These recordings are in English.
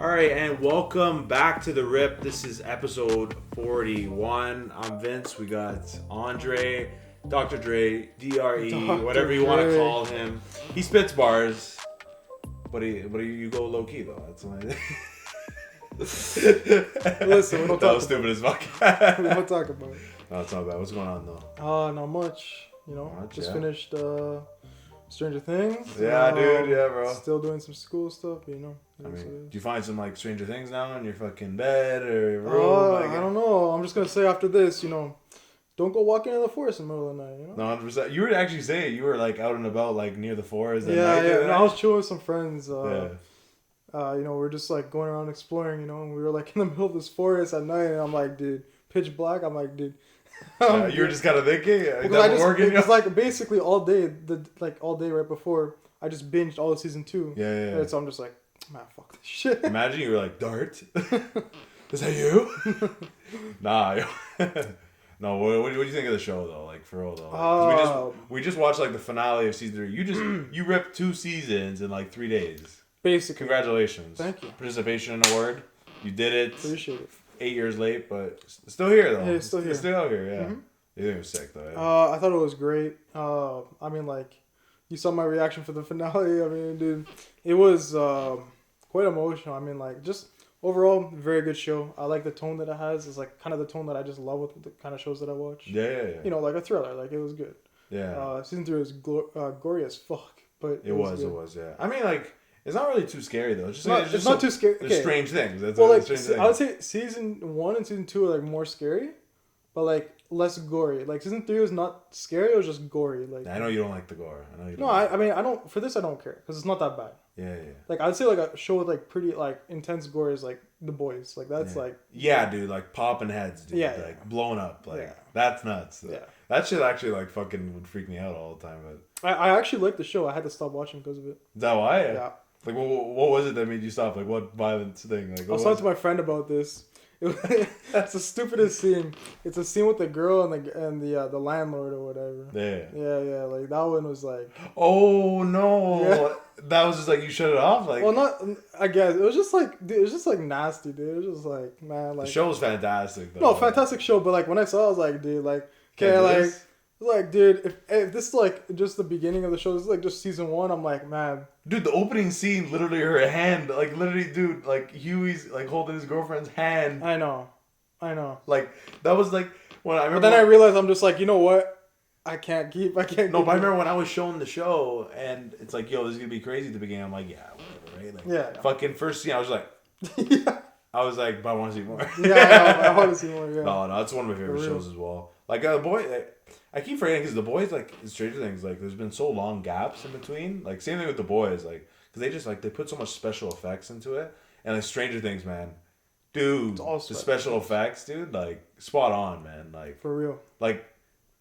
All right, and welcome back to the Rip. This is episode 41. I'm Vince. We got Andre, Dr. Dre, DRE, Dr. whatever you want to Dre. call him. He spits bars, but you go low key though. That's why. Listen, we don't that talk was stupid about as fuck. We don't talk about it. No, it's not bad. What's going on though? Not much. Just yeah. finished Stranger Things. Yeah, dude. Yeah, bro. Still doing some school stuff, I mean, do you find some like Stranger Things now in your fucking bed or your room? I don't know. I'm just gonna say after this, don't go walking in the forest in the middle of the night. No, 100%. You were actually saying you were like out and about like near the forest. At Yeah, night, yeah. right? No, I was chilling with some friends. Yeah. We're just like going around exploring. And we were like in the middle of this forest at night, and I'm like, dude, pitch black. I'm like, dude. You were just kind of thinking. It's like basically all day right before I just binged all of season 2. Yeah. And so I'm just like, man, fuck this shit. Imagine you were like, Dart? Is that you? Nah. No, what do you think of the show though? Like for real though. Like, 'cause we just watched like the finale of season 3. You ripped 2 seasons in like 3 days. Basically. Congratulations. Thank you. Participation award. You did it. Appreciate it. 8 years late, but still here though. Yeah, it's still here. It's still out here, yeah. Mm-hmm. You think it was sick though. Yeah. I thought it was great. You saw my reaction for the finale. I mean, dude, it was quite emotional. I mean, like, just overall, very good show. I like the tone that it has. It's like kind of the tone that I just love with the kind of shows that I watch. Yeah. Like a thriller. Like, it was good. Yeah. Season 3 was gory as fuck, but It was, yeah. I mean, like, it's not really too scary though. It's not too scary. There's strange things. That's strange things. I would say season 1 and season 2 are like more scary, but like less gory. Like season 3 was not scary; it was just gory. Like I know you don't like the gore. I know you. No, I mean I don't. For this, I don't care because it's not that bad. Yeah. Like I'd say like a show with like pretty like intense gore is like The Boys. Like that's like. Yeah, dude. Like popping heads, dude. Yeah. Like blown up. Like Yeah. that's nuts. Yeah. That shit actually like fucking would freak me out all the time. But I actually liked the show. I had to stop watching because of it. is that why? Yeah. Like what was it that made you stop? Like what violence thing? Like I was talking to my friend about this. It's the stupidest scene. It's a scene with the girl and the landlord or whatever. Yeah. Like that one was like. Oh no! Yeah. That was just like you shut it off. Like well, not. I guess it was just like dude, it was just like nasty, dude. It was just like man, like the show was fantastic. Though. No, fantastic show. But like when I saw, it, I was like, dude, like okay, like dude, if this is like just the beginning of the show, this is like just season 1. I'm like, man. Dude, the opening scene, literally her hand, like literally, dude, like Huey's like holding his girlfriend's hand. I know. Like that was like when I remember. But then I realized I'm just like, you know what? I can't. No, but I remember when I was showing the show and it's like, yo, this is gonna be crazy at the beginning. I'm like, yeah, whatever, right? Like, yeah. Fucking first scene, I was like, yeah. I was like, but I want to see more. I want to see more. Yeah. No, that's one of my favorite shows as well. Like the boy. I keep forgetting because the boys, like, in Stranger Things, like, there's been so long gaps in between. Like, same thing with the boys, like, because they just, like, they put so much special effects into it. And, like, Stranger Things, man. Dude, the special effects, dude, like, spot on, man. Like, for real. Like,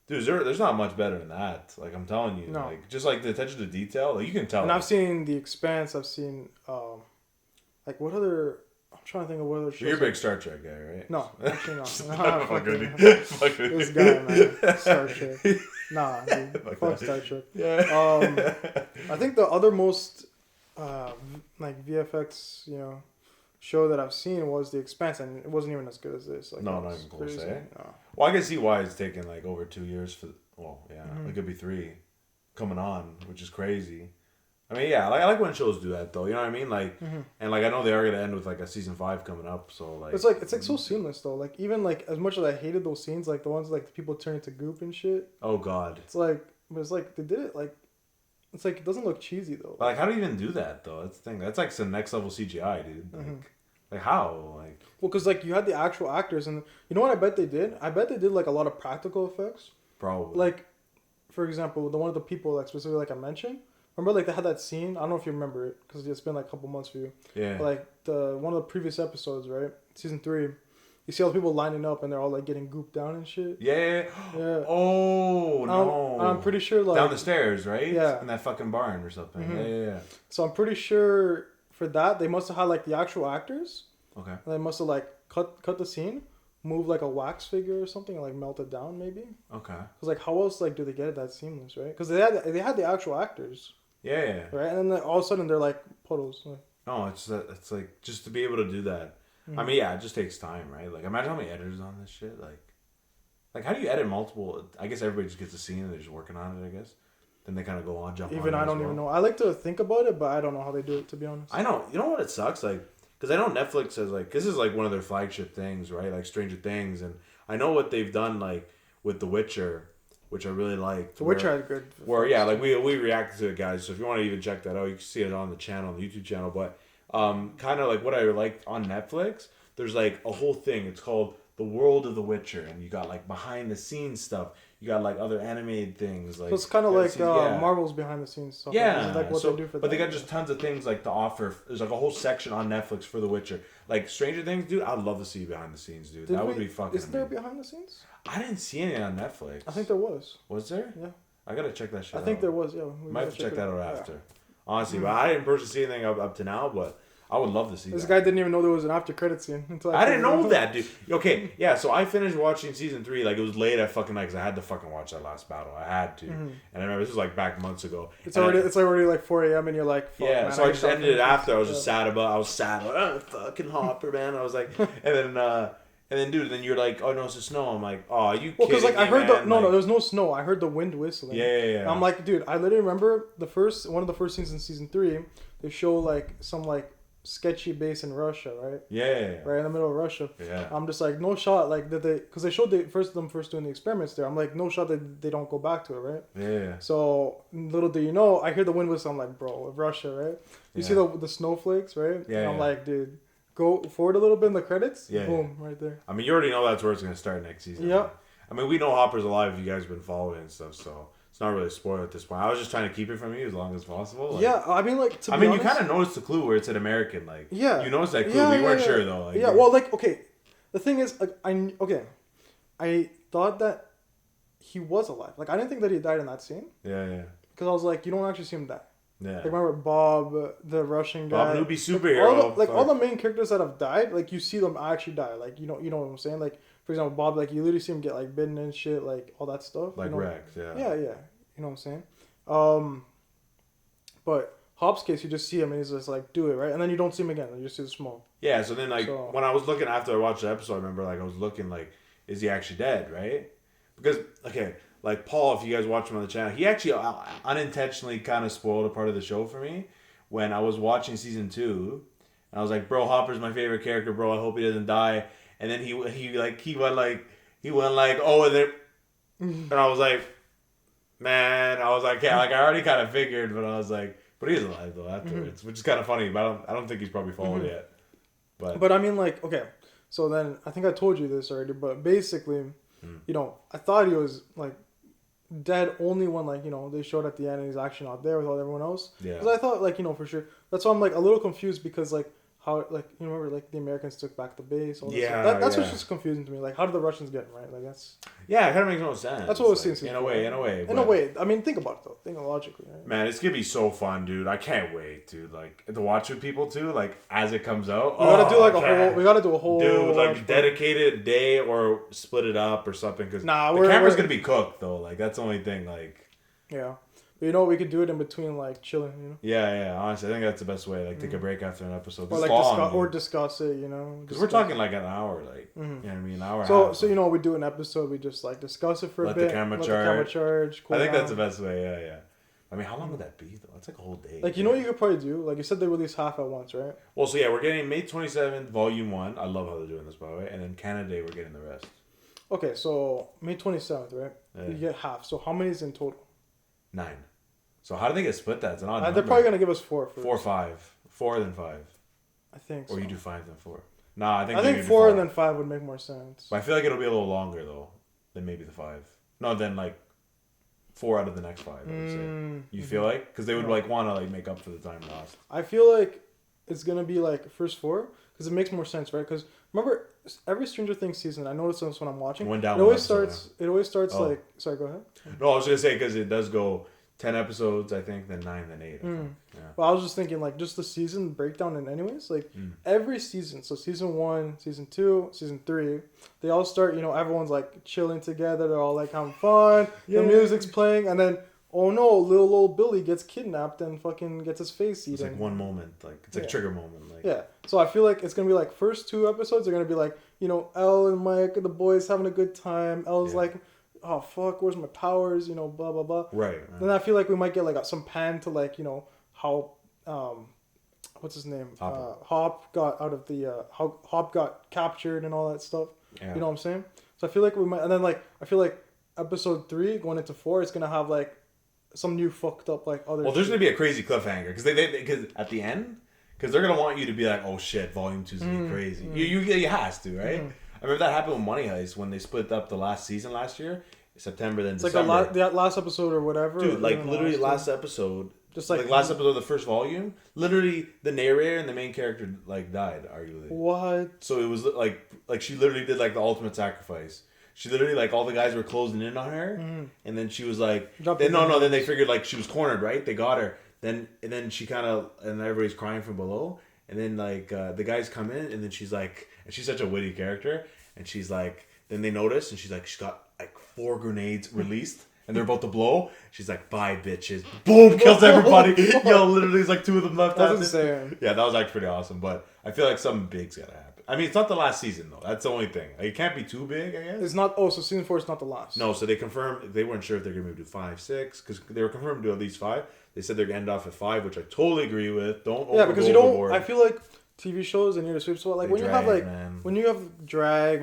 dude, there's not much better than that. Like, I'm telling you. No. Like, just, like, the attention to detail, like, you can tell. And I've seen The Expanse. I've seen, like, what other... I'm trying to think of what other shows. You're a big Star Trek guy, right? No, actually not. Fuck with This guy, man. Star Trek. Nah, dude. Fuck Star Trek. Yeah. I think the other most, like, VFX, show that I've seen was The Expanse, and it wasn't even as good as this. Like, no, not even close, eh? No. Well, I can see why it's taken, like, over 2 years for... Well, yeah, it could be 3 coming on, which is crazy. I mean, yeah, like, I like when shows do that, though. You know what I mean? Like, and, like, I know they are going to end with, like, a season 5 coming up, so, like... It's like so seamless, though. Like, even, like, as much as I hated those scenes, like, the ones, like, the people turn into goop and shit. Oh, God. It's like, they did it, like... It's like, it doesn't look cheesy, though. But, like, how do you even do that, though? That's the thing. That's, like, some next-level CGI, dude. Like, how? Like... Well, because, like, you had the actual actors, and... You know what I bet they did? I bet they did, like, a lot of practical effects. Probably. Like, for example, one of the people, like, specifically, like I mentioned... Remember, like, they had that scene? I don't know if you remember it, because it's been, like, a couple months for you. Yeah. But, like, one of the previous episodes, right? Season 3, you see all the people lining up, and they're all, like, getting gooped down and shit. Yeah. Yeah. Oh, no. I'm pretty sure, like... Down the stairs, right? Yeah. In that fucking barn or something. Yeah. So I'm pretty sure for that, they must have had, like, the actual actors. Okay. And they must have, like, cut the scene, move, like, a wax figure or something, and, like, melt it down, maybe. Okay. Because, like, how else, like, do they get it that seamless, right? Because they had the actual actors. Yeah. Right? And then all of a sudden, they're, like, puddles. No, it's like just to be able to do that. I mean, yeah, it just takes time, right? Like, imagine how many editors on this shit. Like how do you edit multiple? I guess everybody just gets a scene and they're just working on it. I guess. Then they kind of go on, jump on. Even I don't even know. I like to think about it, but I don't know how they do it, to be honest. I know. You know what it sucks? Like, because I know Netflix has, like, this is, like, one of their flagship things, right? Like, Stranger Things. And I know what they've done, like, with The Witcher, which I really liked. The Witcher had good. Where, yeah, like, we reacted to it, guys. So if you want to even check that out, you can see it on the channel, on the YouTube channel. But kind of, like, what I liked on Netflix, there's, like, a whole thing. It's called The World of The Witcher. And you got, like, behind-the-scenes stuff. You got like other animated things, like so it's kind of like Marvel's behind the scenes stuff. Yeah, like what they do for but they got just tons of things like to offer. There's like a whole section on Netflix for The Witcher, like Stranger Things, dude. I'd love to see behind the scenes, dude. That would be fucking. Is there behind the scenes? I didn't see any on Netflix. I think there was. Was there? Yeah. I gotta check that shit. I think there was. Yeah. Might have to check that out after. Honestly, but I didn't personally see anything up to now, but. I would love to see this guy didn't even know there was an after credit scene until I didn't know that, dude. Okay, yeah. So I finished watching season 3. Like it was late at fucking night because I had to fucking watch that last battle. I had to, and I remember this was like back months ago. It's already like 4 a.m. and you're like, fuck, yeah. Man, so I just ended it after. I was just sad about. I was sad. Like, oh, fucking Hopper, man. I was like, and then, dude, then you're like, oh no, it's the snow. I'm like, oh, are you kidding? Well, because like I heard man? no, there's no snow. I heard the wind whistling. Yeah. I'm like, dude, I literally remember one of the first scenes in season 3. They show like some like sketchy base in Russia, right? Yeah. Right in the middle of Russia. Yeah. I'm just like, no shot, like that they, because they showed them first doing the experiments there. I'm like, no shot that they don't go back to it, right? Yeah. So little do you know, I hear the wind whistle. I'm like, bro, Russia, right? You see the snowflakes, right? Yeah. I'm like, dude, go forward a little bit in the credits. Yeah. Boom, right there. I mean, you already know that's where it's gonna start next season. Yeah. I mean, we know Hopper's alive if you guys have been following and stuff, so. It's not really a spoiler at this point. I was just trying to keep it from you as long as possible. Like, yeah, I mean, like, to be honest, you kind of noticed the clue where it's an American. Like, yeah, you noticed that clue, but you weren't sure though. Like, yeah, well, like, okay, the thing is, like, I thought that he was alive. Like, I didn't think that he died in that scene. Yeah. Because I was like, you don't actually see him die. Yeah. Like, remember Bob, the Russian guy. Bob Newbie superhero. All the main characters that have died, like, you see them actually die. Like, you know what I'm saying? Like, for example, Bob, like, you literally see him get like bitten and shit, like all that stuff. Like you know? Rex, yeah. Yeah. You know what I'm saying? But Hop's case, you just see him and he's just like, do it, right? And then you don't see him again. You just see the smoke. Yeah, so then, like, when I was looking after I watched the episode, I remember, like, I was looking, like, is he actually dead, right? Because, okay, like, Paul, if you guys watch him on the channel, he actually unintentionally kind of spoiled a part of the show for me when I was watching season 2. And I was like, bro, Hopper's my favorite character, bro. I hope he doesn't die. And then he went like, oh, and then, and I was like, man, I was like, yeah, like I already kind of figured, but I was like, but he's alive though afterwards, which is kind of funny. But I don't think he's probably fallen yet. But I mean, like, okay, so then I think I told you this already, but basically, you know, I thought he was like dead only when, like, you know, they showed at the end and he's actually not there with all everyone else. Yeah. Because I thought, like, you know, for sure. That's why I'm like a little confused because like. How, like, you remember, like, the Americans took back the base? All that stuff. That's what's just confusing to me. Like, how did the Russians get him, right? Like, that's... Yeah, it kind of makes no sense. That's what it seems in a way. In a way. I mean, think about it, though. Think logically, right? Man, it's going to be so fun, dude. I can't wait, dude. Like, to watch with people, too. Like, as it comes out. We gotta do, like, We gotta do a whole... Dude, like, dedicated day or split it up or something. Because the camera's going to be cooked, though. Like, that's the only thing, like... Yeah. But, you know, we could do it in between, like, chilling, you know? Yeah. Honestly, I think that's the best way. Like, take a break after an episode. Or, like, discuss it, you know? Because we're talking, like, an hour, like, you know what I mean? An hour So, you know, we do an episode, we just, like, discuss it for a bit. Let the camera charge. Cool I think down. that's the best way, yeah. I mean, how long would that be, though? It's like a whole day. Like, you know what you could probably do? Like, you said they release half at once, right? Well, so, yeah, we're getting May 27th, Volume 1. I love how they're doing this, by the way. And then Canada Day, we're getting the rest. Okay, so May 27th, right? Yeah. You get half. So how many is in total? 9. So how do they get split that? It's an odd number. They're probably going to give us 4 first. 4 or 5. 4 then 5. I think so. Or you do 5 then 4. Nah, I think 4 and then 5 would make more sense. But I feel like it'll be a little longer, though, than maybe the 5. No, then, like, 4 out of the next 5, I would say. You feel like? Because they would, like, want to, like, make up for the time lost. I feel like it's going to be, like, first 4. Because it makes more sense, right? Because, remember, every Stranger Things season, I noticed this when I'm watching. It always starts, like... Sorry, go ahead. No, I was going to say, because it does go... 10 episodes, I think, then 9, then 8. Yeah. Well, I was just thinking, like, just the season breakdown in anyways. Like, every season, so season 1, season 2, season 3, they all start, you know, everyone's, like, chilling together. They're all, like, having fun. The music's playing. And then oh no, little Billy gets kidnapped and fucking gets his face eaten. It's like one moment, like it's like a trigger moment, like yeah. So I feel like it's gonna be like first 2 episodes are gonna be like, you know, Elle and Mike and the boys having a good time. Elle's like, oh fuck, where's my powers? You know, blah blah blah. Right. Then I feel like we might get like some pan to like, you know, how what's his name? Hop got out of the how Hop got captured and all that stuff. Yeah. You know what I'm saying? So I feel like we might, and then like I feel like episode 3 going into 4, it's gonna have like some new fucked up like other. Well, there's gonna be a crazy cliffhanger because at the end, because they're gonna want you to be like, oh shit, volume 2's gonna be crazy. You has to, right? I remember that happened with Money Heist when they split up the last season last year, September then December. Like the last episode or whatever. Dude, like literally last episode. Just like last episode of the first volume, literally the narrator and the main character like died, arguably. What? So it was like she literally did like the ultimate sacrifice. She literally like all the guys were closing in on her, and then she was like, then they figured like she was cornered, right? They got her. Then she kind of and everybody's crying from below, and then like the guys come in, and then she's like, and she's such a witty character, and she's like, then they notice, and she's like, she's got like 4 grenades released. And they're about to blow. She's like, bye, bitches. Boom, kills everybody. Yo, literally, it's like 2 of them left. That's insane. Yeah, that was actually pretty awesome. But I feel like something big's got to happen. I mean, it's not the last season, though. That's the only thing. Like, it can't be too big, I guess. It's not, so season 4 is not the last. No, so they confirmed, they weren't sure if they're going to do 5, 6, because they were confirmed to do at least 5. They said they're going to end off at 5, which I totally agree with. Because you don't, overboard. I feel like TV shows and your sweep spot, like, when you have, like, when you have drag,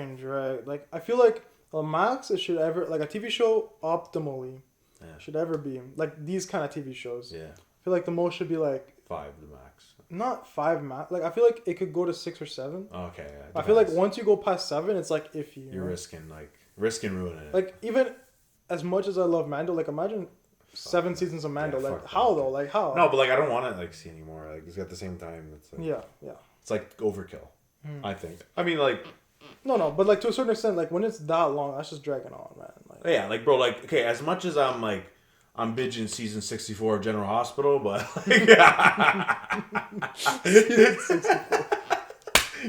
like, I feel like a max, it should ever, like, a TV show optimally. Yeah. Should ever be like these kind of TV shows. Yeah, I feel like the most should be like 5 the max. Not 5 max. Like I feel like it could go to 6 or 7. Okay. Yeah, I feel like once you go past 7, it's like iffy. You're risking ruining it. Like even as much as I love Mando, like imagine 7 seasons of Mando. Like how though? Like how? No, but like I don't want to like see anymore. Like it's at the same time. It's like, yeah. It's like overkill. I think. I mean like. No, but like to a certain extent, like when it's that long, that's just dragging on, man. Like, yeah, like bro, like okay, as much as I'm binging season 64 of General Hospital, but like,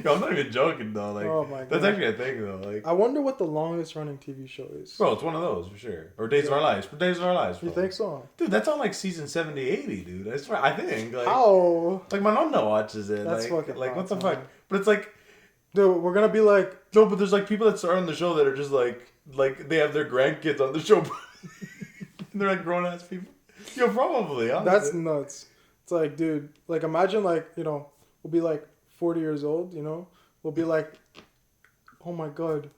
Yo, I'm not even joking though. Like, oh my God. That's actually a thing though. Like, I wonder what the longest running TV show is. Bro, it's one of those for sure. Or Days of Our Lives. Days of Our Lives. Bro. You think so? Dude, that's on like season 70, 80, dude. I swear, I think. Like, how? Like my mom watches it. That's like, fucking like awesome. What the fuck? But it's like, dude, we're gonna be like, no, but there's like people that start on the show that are just like they have their grandkids on the show. They're like grown ass people. Yo, probably. Honestly. That's nuts. It's like, dude, like imagine like, you know, we'll be like 40 years old, you know, we'll be like, oh my God,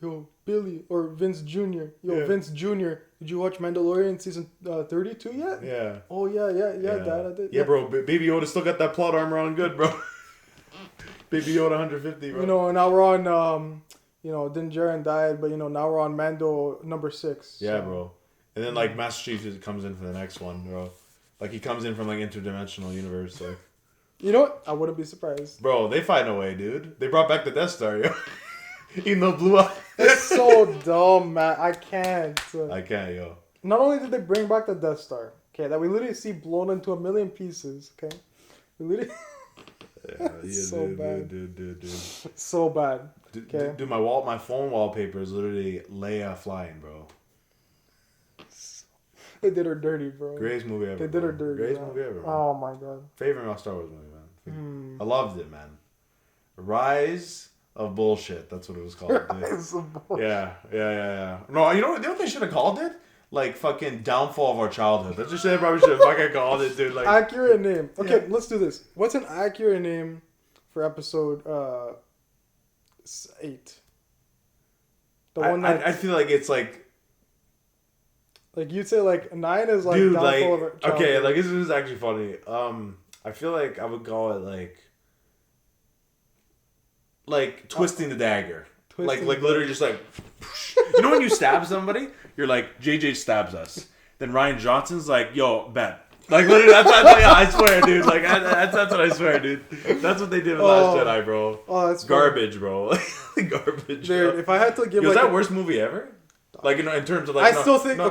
yo, Billy or Vince Jr. Vince Jr. Did you watch Mandalorian season 32 yet? Yeah. Oh yeah, Dad, I did. Yeah, bro, Baby Yoda still got that plot armor on good, bro. Baby Yoda 150, bro. You know, now we're on, you know, Din Djarin died, but you know, now we're on Mando number 6. Yeah, so. Bro. And then like Master Chief comes in for the next one, bro. Like he comes in from like interdimensional universe, like. You know what? I wouldn't be surprised. Bro, they find a way, dude. They brought back the Death Star, yo. Even though it blew up. It's so dumb, man. I can't, yo. Not only did they bring back the Death Star, okay, that we literally see blown into a million pieces, okay? We literally... so bad. Dude. So bad. Okay. Dude, my phone wallpaper is literally Leia flying, bro. They did her dirty, bro. Greatest movie ever. They did her dirty. Greatest movie ever. Man. Oh my God. Favorite Star Wars movie, man. I loved it, man. Rise of Bullshit. That's what it was called. Rise of Bullshit. Yeah. No, you know what they should have called it? Like fucking Downfall of Our Childhood. That's just shit they probably should have fucking called it, dude. Like accurate name. Okay, let's do this. What's an accurate name for episode 8? The one that I feel like it's like you'd say like 9 is like dude, Downfall like, of Our Childhood. Okay, like this is actually funny. I feel like I would call it like twisting the dagger. Like literally just like you know when you stab somebody, you're like JJ stabs us. Then Ryan Johnson's like, yo, bet. Like literally, I swear, dude. Like that's what I swear, dude. That's what they did in Last Jedi, bro. Oh, that's garbage, bro. Garbage, dude. Bro. If I had to give, was that worst movie ever? Like in terms of like, I still think no.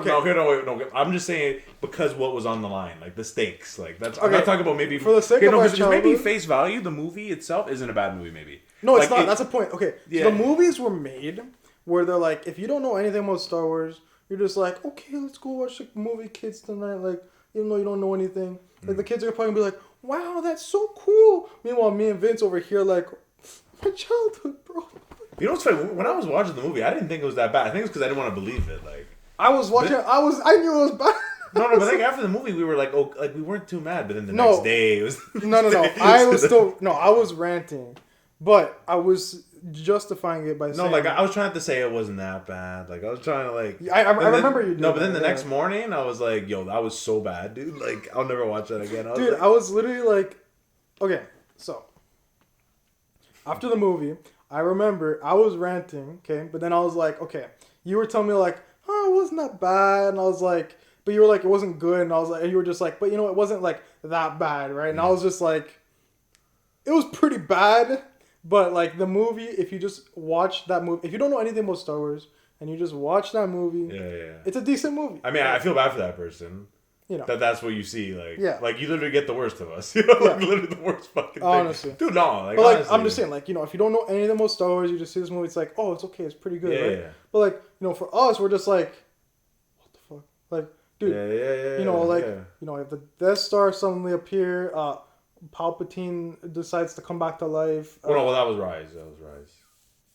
I'm just saying because what was on the line, like the stakes, like that's. Okay. I'm not talking about maybe for the sake of our childhood. Maybe face value, the movie itself isn't a bad movie. Maybe no, it's not. That's a point. Okay, so the movies were made where they're like, if you don't know anything about Star Wars, you're just like, okay, let's go watch a movie, kids, tonight. Like, even though you don't know anything. Like, the kids are probably gonna be like, wow, that's so cool. Meanwhile, me and Vince over here, like, my childhood, bro. You know what's funny? When I was watching the movie, I didn't think it was that bad. I think it's because I didn't want to believe it. Like, I was watching, I knew it was bad. No, but I think after the movie, we were like, oh, like we weren't too mad. But then the next day, it was no. I was still I was ranting, but I was justifying it by saying like I was trying to say it wasn't that bad. Like I was trying to like I remember you. No, but then the next morning, I was like, yo, that was so bad, dude. Like I'll never watch that again. I was literally like, okay, so after the movie, I remember I was ranting, okay, but then I was like, okay, you were telling me like, oh, it wasn't that bad, and I was like. But you were like, it wasn't good, and I was like, and you were just like, but you know, it wasn't like that bad, right? And I was just like, it was pretty bad, but like the movie, if you just watch that movie, if you don't know anything about Star Wars and you just watch that movie, it's a decent movie. I mean, I feel bad for that person. You know, that's what you see, like, like you literally get the worst of us, like literally the worst fucking thing. Honestly, dude, no, like, but like honestly, I'm just saying, like, you know, if you don't know anything about Star Wars, you just see this movie, it's like, oh, it's okay, it's pretty good, right? Yeah. But like, you know, for us, we're just like, what the fuck, like. Dude, you know, like, you know, if the Death Star suddenly appear, Palpatine decides to come back to life. Well, that was Rise. That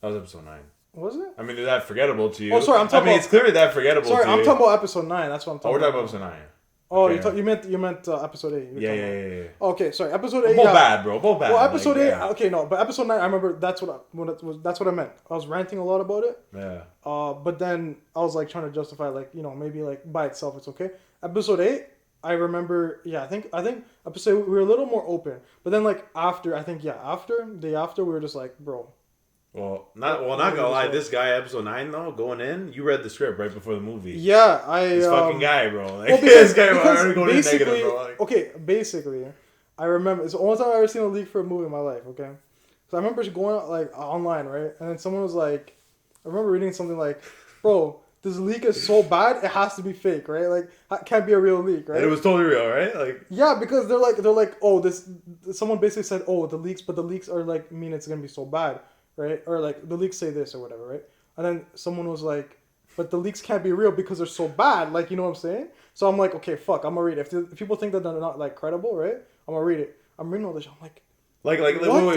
was episode 9. Was it? I mean, is that forgettable to you? Oh, sorry, I'm talking about... it's clearly that forgettable to you. Sorry, I'm talking about episode 9. That's what I'm talking about. We're talking about episode 9. Oh, okay. you meant episode 8. Yeah. Okay, sorry, episode 8. Both bad, bro. Both bad. Well, episode 8. Okay, no, but episode 9. I remember that's what I meant. I was ranting a lot about it. Yeah. But then I was like trying to justify, like, you know, maybe like by itself it's okay. Episode 8. I remember. Yeah, I think episode we were a little more open. But then like after we were just like, bro. Well, not gonna lie. This guy, episode 9 though, going in, you read the script right before the movie. Yeah, this fucking guy, bro. Like, well, this guy already going in negative, bro. Like. Okay, basically, I remember it's the only time I've ever seen a leak for a movie in my life. Okay, so I remember just going like online, right, and then someone was like, I remember reading something like, bro, this leak is so bad it has to be fake, right? Like, it can't be a real leak, right? And it was totally real, right? Like, yeah, because they're like, oh, this. Someone basically said, oh, the leaks are like mean it's gonna be so bad. Right? Or like the leaks say this or whatever, right? And then someone was like, but the leaks can't be real because they're so bad. Like, you know what I'm saying? So I'm like, okay, fuck, I'm gonna read it. If people think that they're not like credible, right? I'm gonna read it. I'm reading all this. I'm like, wait,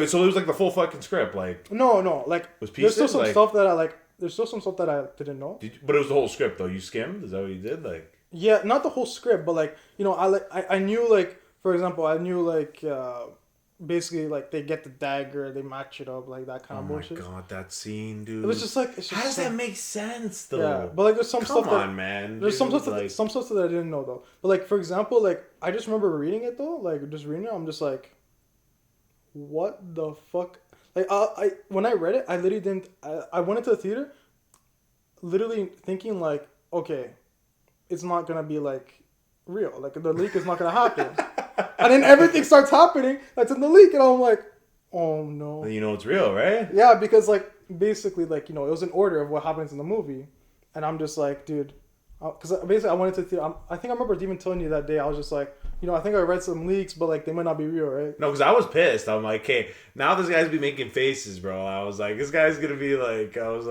so it was like the full fucking script, like no, like was there's still some stuff that I like. There's still some stuff that I didn't know. But it was the whole script though. You skimmed? Is that what you did? Like, yeah, not the whole script, but like, you know, I knew, like, for example, I knew like. Basically, like, they get the dagger, they match it up, like, that kind of bullshit. Oh my god, that scene, dude. It was just like... How does that make sense, though? Yeah, but, like, there's some stuff Come on, man. There's some stuff that I didn't know, though. But, like, for example, like, I just remember reading it, though. Like, just reading it, I'm just like... What the fuck? Like, when I read it, I literally didn't... I went into the theater literally thinking, like, okay, it's not gonna be, like, real. Like, the leak is not gonna happen. And then everything starts happening that's in the leak, and I'm like, oh no. You know it's real, right? Yeah, because like basically, like, you know, it was an order of what happens in the movie, and I'm just like, dude, because basically I went into the theater. I think I remember even telling you that day. I was just like, you know, I think I read some leaks, but like they might not be real, right? No, because I was pissed. I'm like, hey, now this guy's be making faces, bro. I was like, this guy's gonna be like, this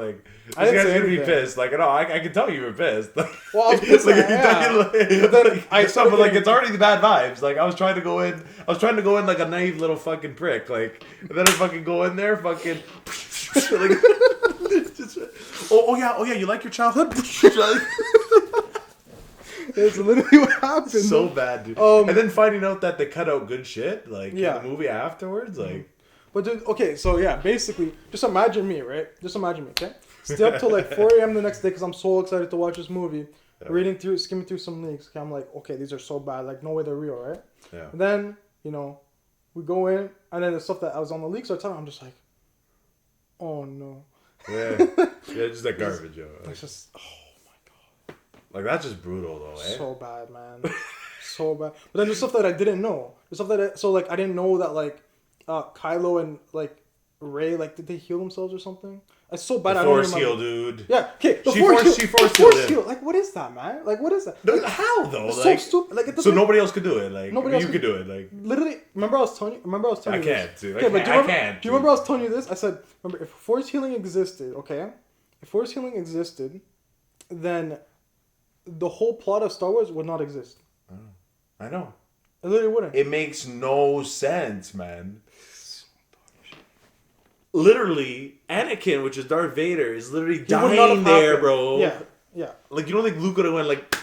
guy's gonna be pissed. Like, no, I can tell you were pissed. Well, I was pissed. Like, but then but like it's already the bad vibes. Like, I was trying to go in like a naive little fucking prick. Like, and then I fucking go in there, fucking. Like, oh yeah, you like your childhood? It's literally what happened. So bad, dude. And then finding out that they cut out good shit, like, in the movie afterwards, like. But dude, okay, so yeah, basically, just imagine me, right? Just imagine me, okay? Stay up till like 4 a.m. the next day because I'm so excited to watch this movie. Yeah. Skimming through some leaks. Okay, I'm like, okay, these are so bad. Like, no way they're real, right? Yeah. And then, you know, we go in, and then the stuff that I was on the leaks, I'm just like, oh no. Yeah, just that garbage, yo. It's just, oh. Like, that's just brutal, though, eh? So bad, man. So bad. But then there's stuff that I didn't know. There's stuff that I didn't know that, like, Kylo and, like, Rey, like, did they heal themselves or something? It's so bad. The Force heal, dude. Yeah, okay. She force healed. Like, what is that, man? Like, what is that? Dude, how, though? It's like, so stupid. Like, so nobody else could do it. Like, nobody else you could do it. Like, literally, remember I was telling you this? I can't, dude. Okay, I can't. Do you remember I was telling you this? I said, remember, if Force healing existed, okay? If Force healing existed, then the whole plot of Star Wars would not exist. I know. It literally wouldn't. It makes no sense, man. Literally, Anakin, which is Darth Vader, is literally dying there, bro. Yeah, yeah. Like, you don't think Luke could have went like...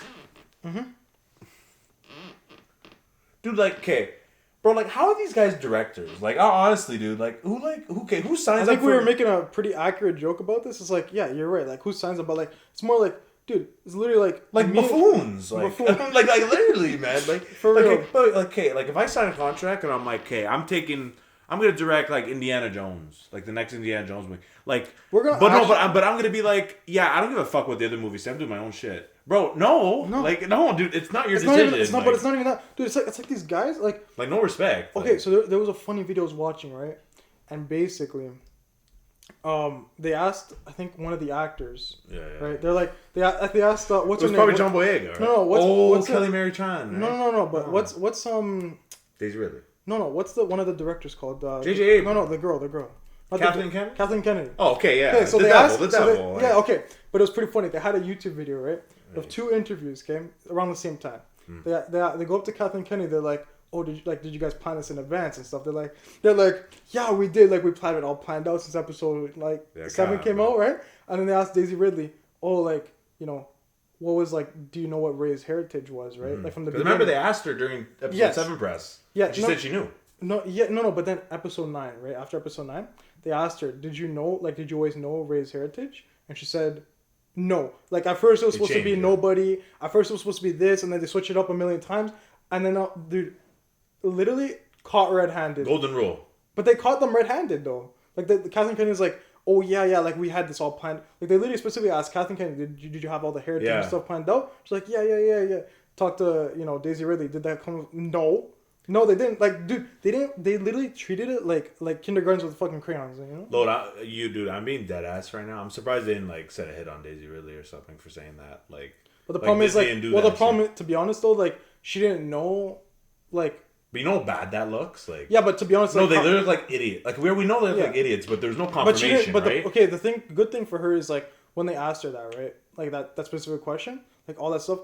Mm-hmm. Dude, like, okay. Bro, like, how are these guys directors? Like, honestly, dude, who signs up I think we were making a pretty accurate joke about this. It's like, yeah, you're right. Like, who signs up? But, like, it's more like, dude, it's literally like buffoons. Like, like, literally, man. Like, for real. Okay, like, if I sign a contract and I'm like, okay, I'm gonna direct like Indiana Jones, like the next Indiana Jones movie. Like, but I'm gonna be like, yeah, I don't give a fuck what the other movies say. I'm doing my own shit, bro. No, like, no, dude, it's not your decision. But it's not even that, dude. It's like these guys, like no respect. Okay, so there was a funny video I was watching, right? And basically, they asked, I think one of the actors, right? They're like, they asked, what's her name? Probably John Boyega. Right? No, what's Kelly Mary Tran. Right? No. But what's Daisy Ridley. No. What's the one of the directors called? J.J. Abrams. No, the girl. Kathleen Kennedy. Kathleen Kennedy. Oh, okay, yeah. Okay, so the they devil, asked, the devil. Yeah, okay, but it was pretty funny. They had a YouTube video, right, of 2 interviews, okay, around the same time. They go up to Kathleen Kennedy. They're like, oh, did you guys plan this in advance and stuff? They're like, yeah, we did. Like, we planned it all planned out since episode 7 came out, right? And then they asked Daisy Ridley, oh, like, you know, what was like? Do you know what Rey's heritage was, right? Like from the beginning. Remember they asked her during episode 7 press. Yeah, she said she knew. No. But then episode 9, right after episode 9, they asked her, did you know? Like, did you always know Rey's heritage? And she said, no. Like at first it was supposed to be nobody. At first it was supposed to be this, and then they switch it up a million times, and then dude, literally caught red-handed. Golden rule. But they caught them red-handed though. Like the Kathleen Kennedy's like, oh yeah, like we had this all planned. Like they literally specifically asked Kathleen Kennedy, did you have all the heritage and stuff planned out? She's like, yeah. Talk to Daisy Ridley. Did that come? No, they didn't. Like, dude, they didn't. They literally treated it like kindergartens with fucking crayons. You know. Lord, dude, I'm being dead ass right now. I'm surprised they didn't like set a hit on Daisy Ridley or something for saying that. Like, but the problem is to be honest though, like she didn't know, like. But you know how bad that looks? Like, yeah, but to be honest, no, they look like idiots. Like we know they look like idiots, but there's no confirmation, right? The good thing for her is like when they asked her that, right? Like that specific question, like all that stuff,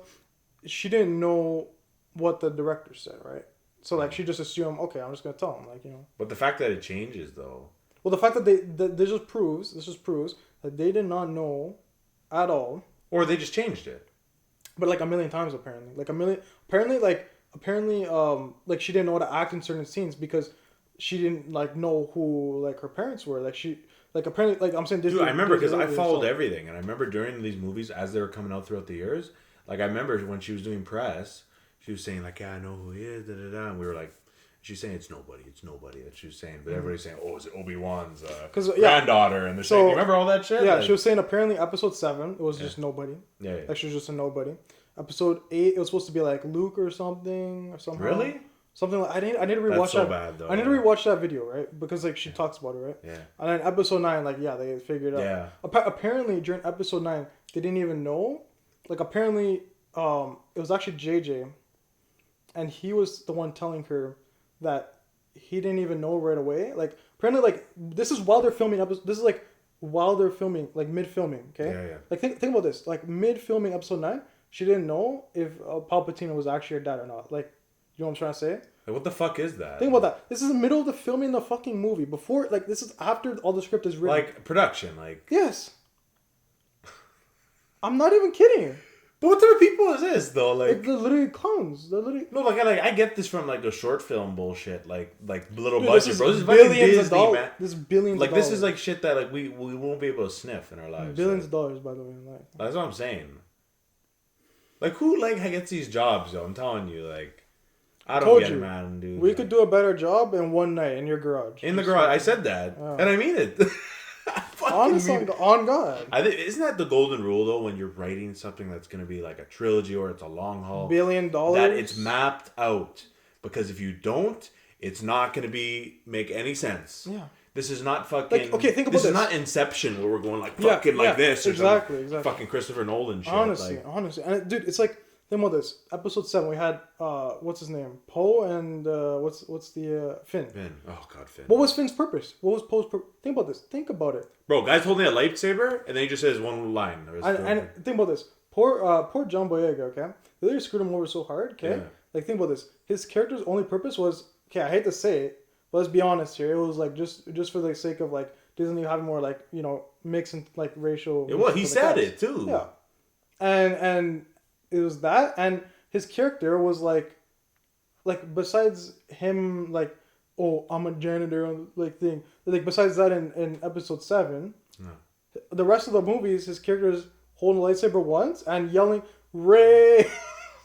she didn't know what the director said, right? So like she just assumed, okay, I'm just gonna tell him, like, you know. But the fact that it changes though. Well, the fact that this just proves that they did not know at all, or they just changed it. But like a million times apparently, like she didn't know how to act in certain scenes because she didn't like know who like her parents were. Like she like apparently like I'm saying. Dude, I remember because I followed everything, and I remember during these movies as they were coming out throughout the years. Like I remember when she was doing press, she was saying like, "Yeah, I know who he is." And we were like, she's saying it's nobody that she was saying, but everybody's saying, "Oh, is it Obi-Wan's granddaughter?" And they're saying, you remember all that shit? Yeah, like, she was saying apparently episode 7 it was just nobody. Yeah, like she was just a nobody. Episode 8 it was supposed to be like Luke or something or somehow. Really? Something like I need to rewatch That's so bad, though, I need to rewatch that video, right? Because like she talks about it, right? Yeah. And then episode 9, like they figured it out. Yeah. Apparently during episode 9 they didn't even know. Like apparently it was actually JJ, and he was the one telling her that he didn't even know right away. Like apparently like this is while they're filming this is like while they're filming, like mid filming, okay? Yeah. Like think about this. Like mid filming episode 9, she didn't know if Palpatine was actually her dad or not. Like, you know what I'm trying to say? Like, what the fuck is that? Think about that. This is the middle of the filming the fucking movie. Before, like, this is after all the script is written. Like, production, like... Yes. I'm not even kidding. But what type of people is this, though? Like they're literally clones. They're literally... No, I get this from, like, a short film bullshit. Like little budget, bro. This is fucking Disney, man. This is billions of dollars. This is, like, shit that, like, we won't be able to sniff in our lives. Billions of dollars, by the way. Like, that's what I'm saying. Like, who, like, gets these jobs, though? I'm telling you, like... I don't get it, man, dude. We could do a better job in one night in your garage. In the garage. I said that. And I mean it. On God. I think, isn't that the golden rule, though, when you're writing something that's going to be like a trilogy or it's a long haul? $1 billion? That it's mapped out. Because if you don't, it's not going to make any sense. Yeah. This is not fucking... Like, okay, think about this. This is not Inception where we're going like fucking like this. Or exactly. Fucking Christopher Nolan shit. Honestly. And, dude, it's like... Think about this. Episode 7, we had, what's his name? Poe and, what's the, Finn. Finn. Oh, God, Finn. What was Finn's purpose? What was Poe's purpose? Think about this. Think about it. Bro, guy's holding a lightsaber, and then he just says one line. And think about this. poor John Boyega. Okay, they literally screwed him over so hard. Okay, Yeah. like think about this. His character's only purpose was okay. I hate to say it, but let's be honest here. It was like just for the sake of like Disney having more like mix and like racial. Yeah, well, he said it too. Yeah, and it was that, and his character was like besides him like, oh, I'm a janitor like thing, like besides that in episode 7, the rest of the movies his character is holding a lightsaber once and yelling Rey.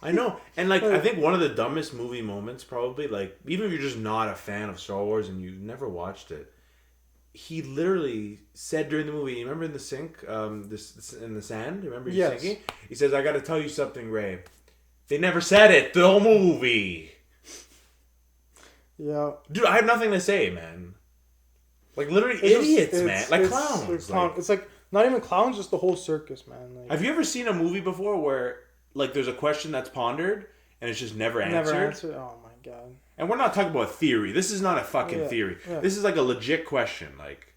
I know, and like I think one of the dumbest movie moments probably, like even if you're just not a fan of Star Wars and you've never watched it, he literally said during the movie, you remember in the sink, this in the sand, remember you sinking? He says, I gotta tell you something, Rey. They never said it the whole movie. Yeah. Dude, I have nothing to say, man. Like, literally idiots, man. Like clowns. It's like, not even clowns, just the whole circus, man. Like, have you ever seen a movie before where, like, there's a question that's pondered and it's just never answered? Oh, my God. And we're not talking about a theory. This is not a fucking theory. Yeah. This is, like, a legit question. Like,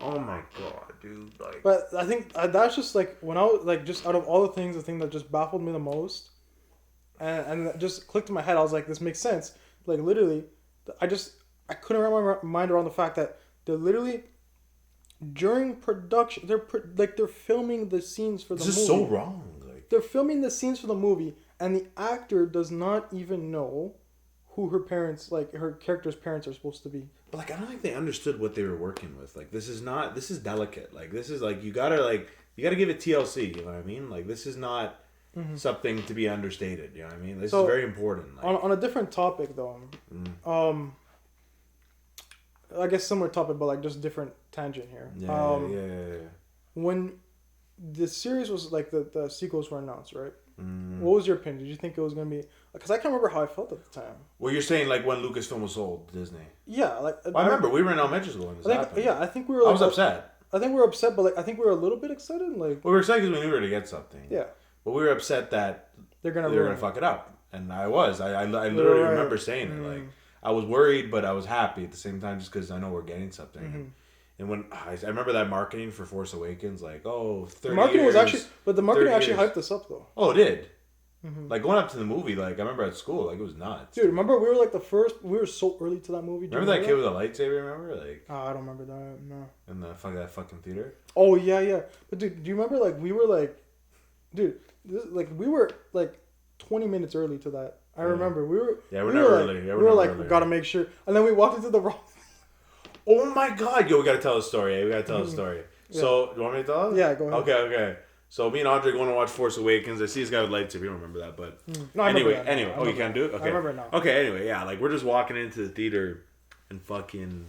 oh, my God, dude. Like, but I think that's just, like, when I was, like, just out of all the things, the thing that just baffled me the most, and it just clicked in my head, I was like, this makes sense. Like, literally, I couldn't wrap my mind around the fact that they're literally during production, they're filming the scenes for the movie. This is so wrong. Like, they're filming the scenes for the movie, and the actor does not even know who her parents, like her character's parents, are supposed to be. but like, I don't think they understood what they were working with. Like, this is delicate. Like, this is like you gotta give it TLC. You know what I mean? Like, this is not something to be understated. You know what I mean? This is very important. Like, on a different topic though, I guess similar topic, but like just different tangent here. Yeah. When the series was like the sequels were announced, right? What was your opinion? Did you think it was gonna be? Because I can't remember how I felt at the time. Well, you're saying like when Lucasfilm was sold to Disney. Yeah, like well, I remember we were in elementary school when this happened. Yeah, I think we were. Like, I was upset. I think we were upset, but like I think we were a little bit excited. Like, well, we were excited because we knew we were gonna get something. Yeah. But we were upset that they were gonna fuck it up, and I was. I literally remember saying it. Like, I was worried, but I was happy at the same time, just because I know we're getting something. And when I remember that marketing for Force Awakens, like, 30 the marketing years, was actually, but the marketing actually hyped us up though. Oh, it did. Like going up to the movie, like I remember at school, like it was nuts. Dude, remember we were like we were so early to that movie. Remember that kid with a lightsaber? Remember, like? I don't remember that. No. In that fucking theater. Oh yeah. But dude, do you remember like we were like, dude, we were like 20 minutes early to that. I remember we were. Yeah, we're never early. We were like, we gotta make sure, and then we walked into the wrong. Oh my God, yo, we gotta tell a story. We gotta tell a story. Yeah. So, you want me to tell it? Yeah, go ahead. Okay. So me and Andre going to watch Force Awakens. I see this guy with lightsaber. You don't remember that, but no, anyway. Oh, you can't do it? Okay. I remember now. Okay, anyway, yeah, like we're just walking into the theater and fucking,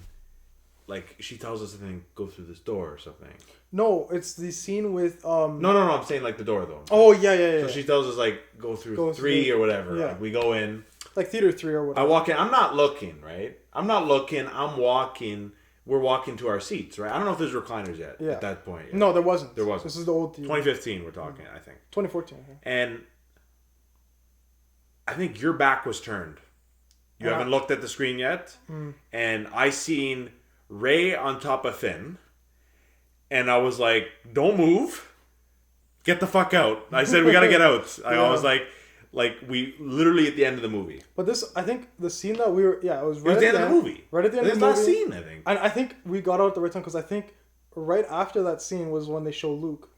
like, she tells us to go through this door or something. No, it's the scene with No, I'm saying like the door though. Oh yeah. So she tells us like go through 3 or whatever. Yeah. Like we go in. Like theater 3 or whatever. I walk in. I'm not looking, right? I'm walking. We're walking to our seats, right? I don't know if there's recliners yet at that point. No, there wasn't. There wasn't. This is the old theater. 2015 we're talking, I think. 2014. Okay. And I think your back was turned. You haven't looked at the screen yet. And I seen Rey on top of Finn. And I was like, don't move. Get the fuck out. I said, we gotta get out. I was like, we literally at the end of the movie. But this, I think the scene that we were, it was right at the end of the movie. Right at the end of the movie. It's not scene, I think. And I think we got out at the right time because I think right after that scene was when they show Luke.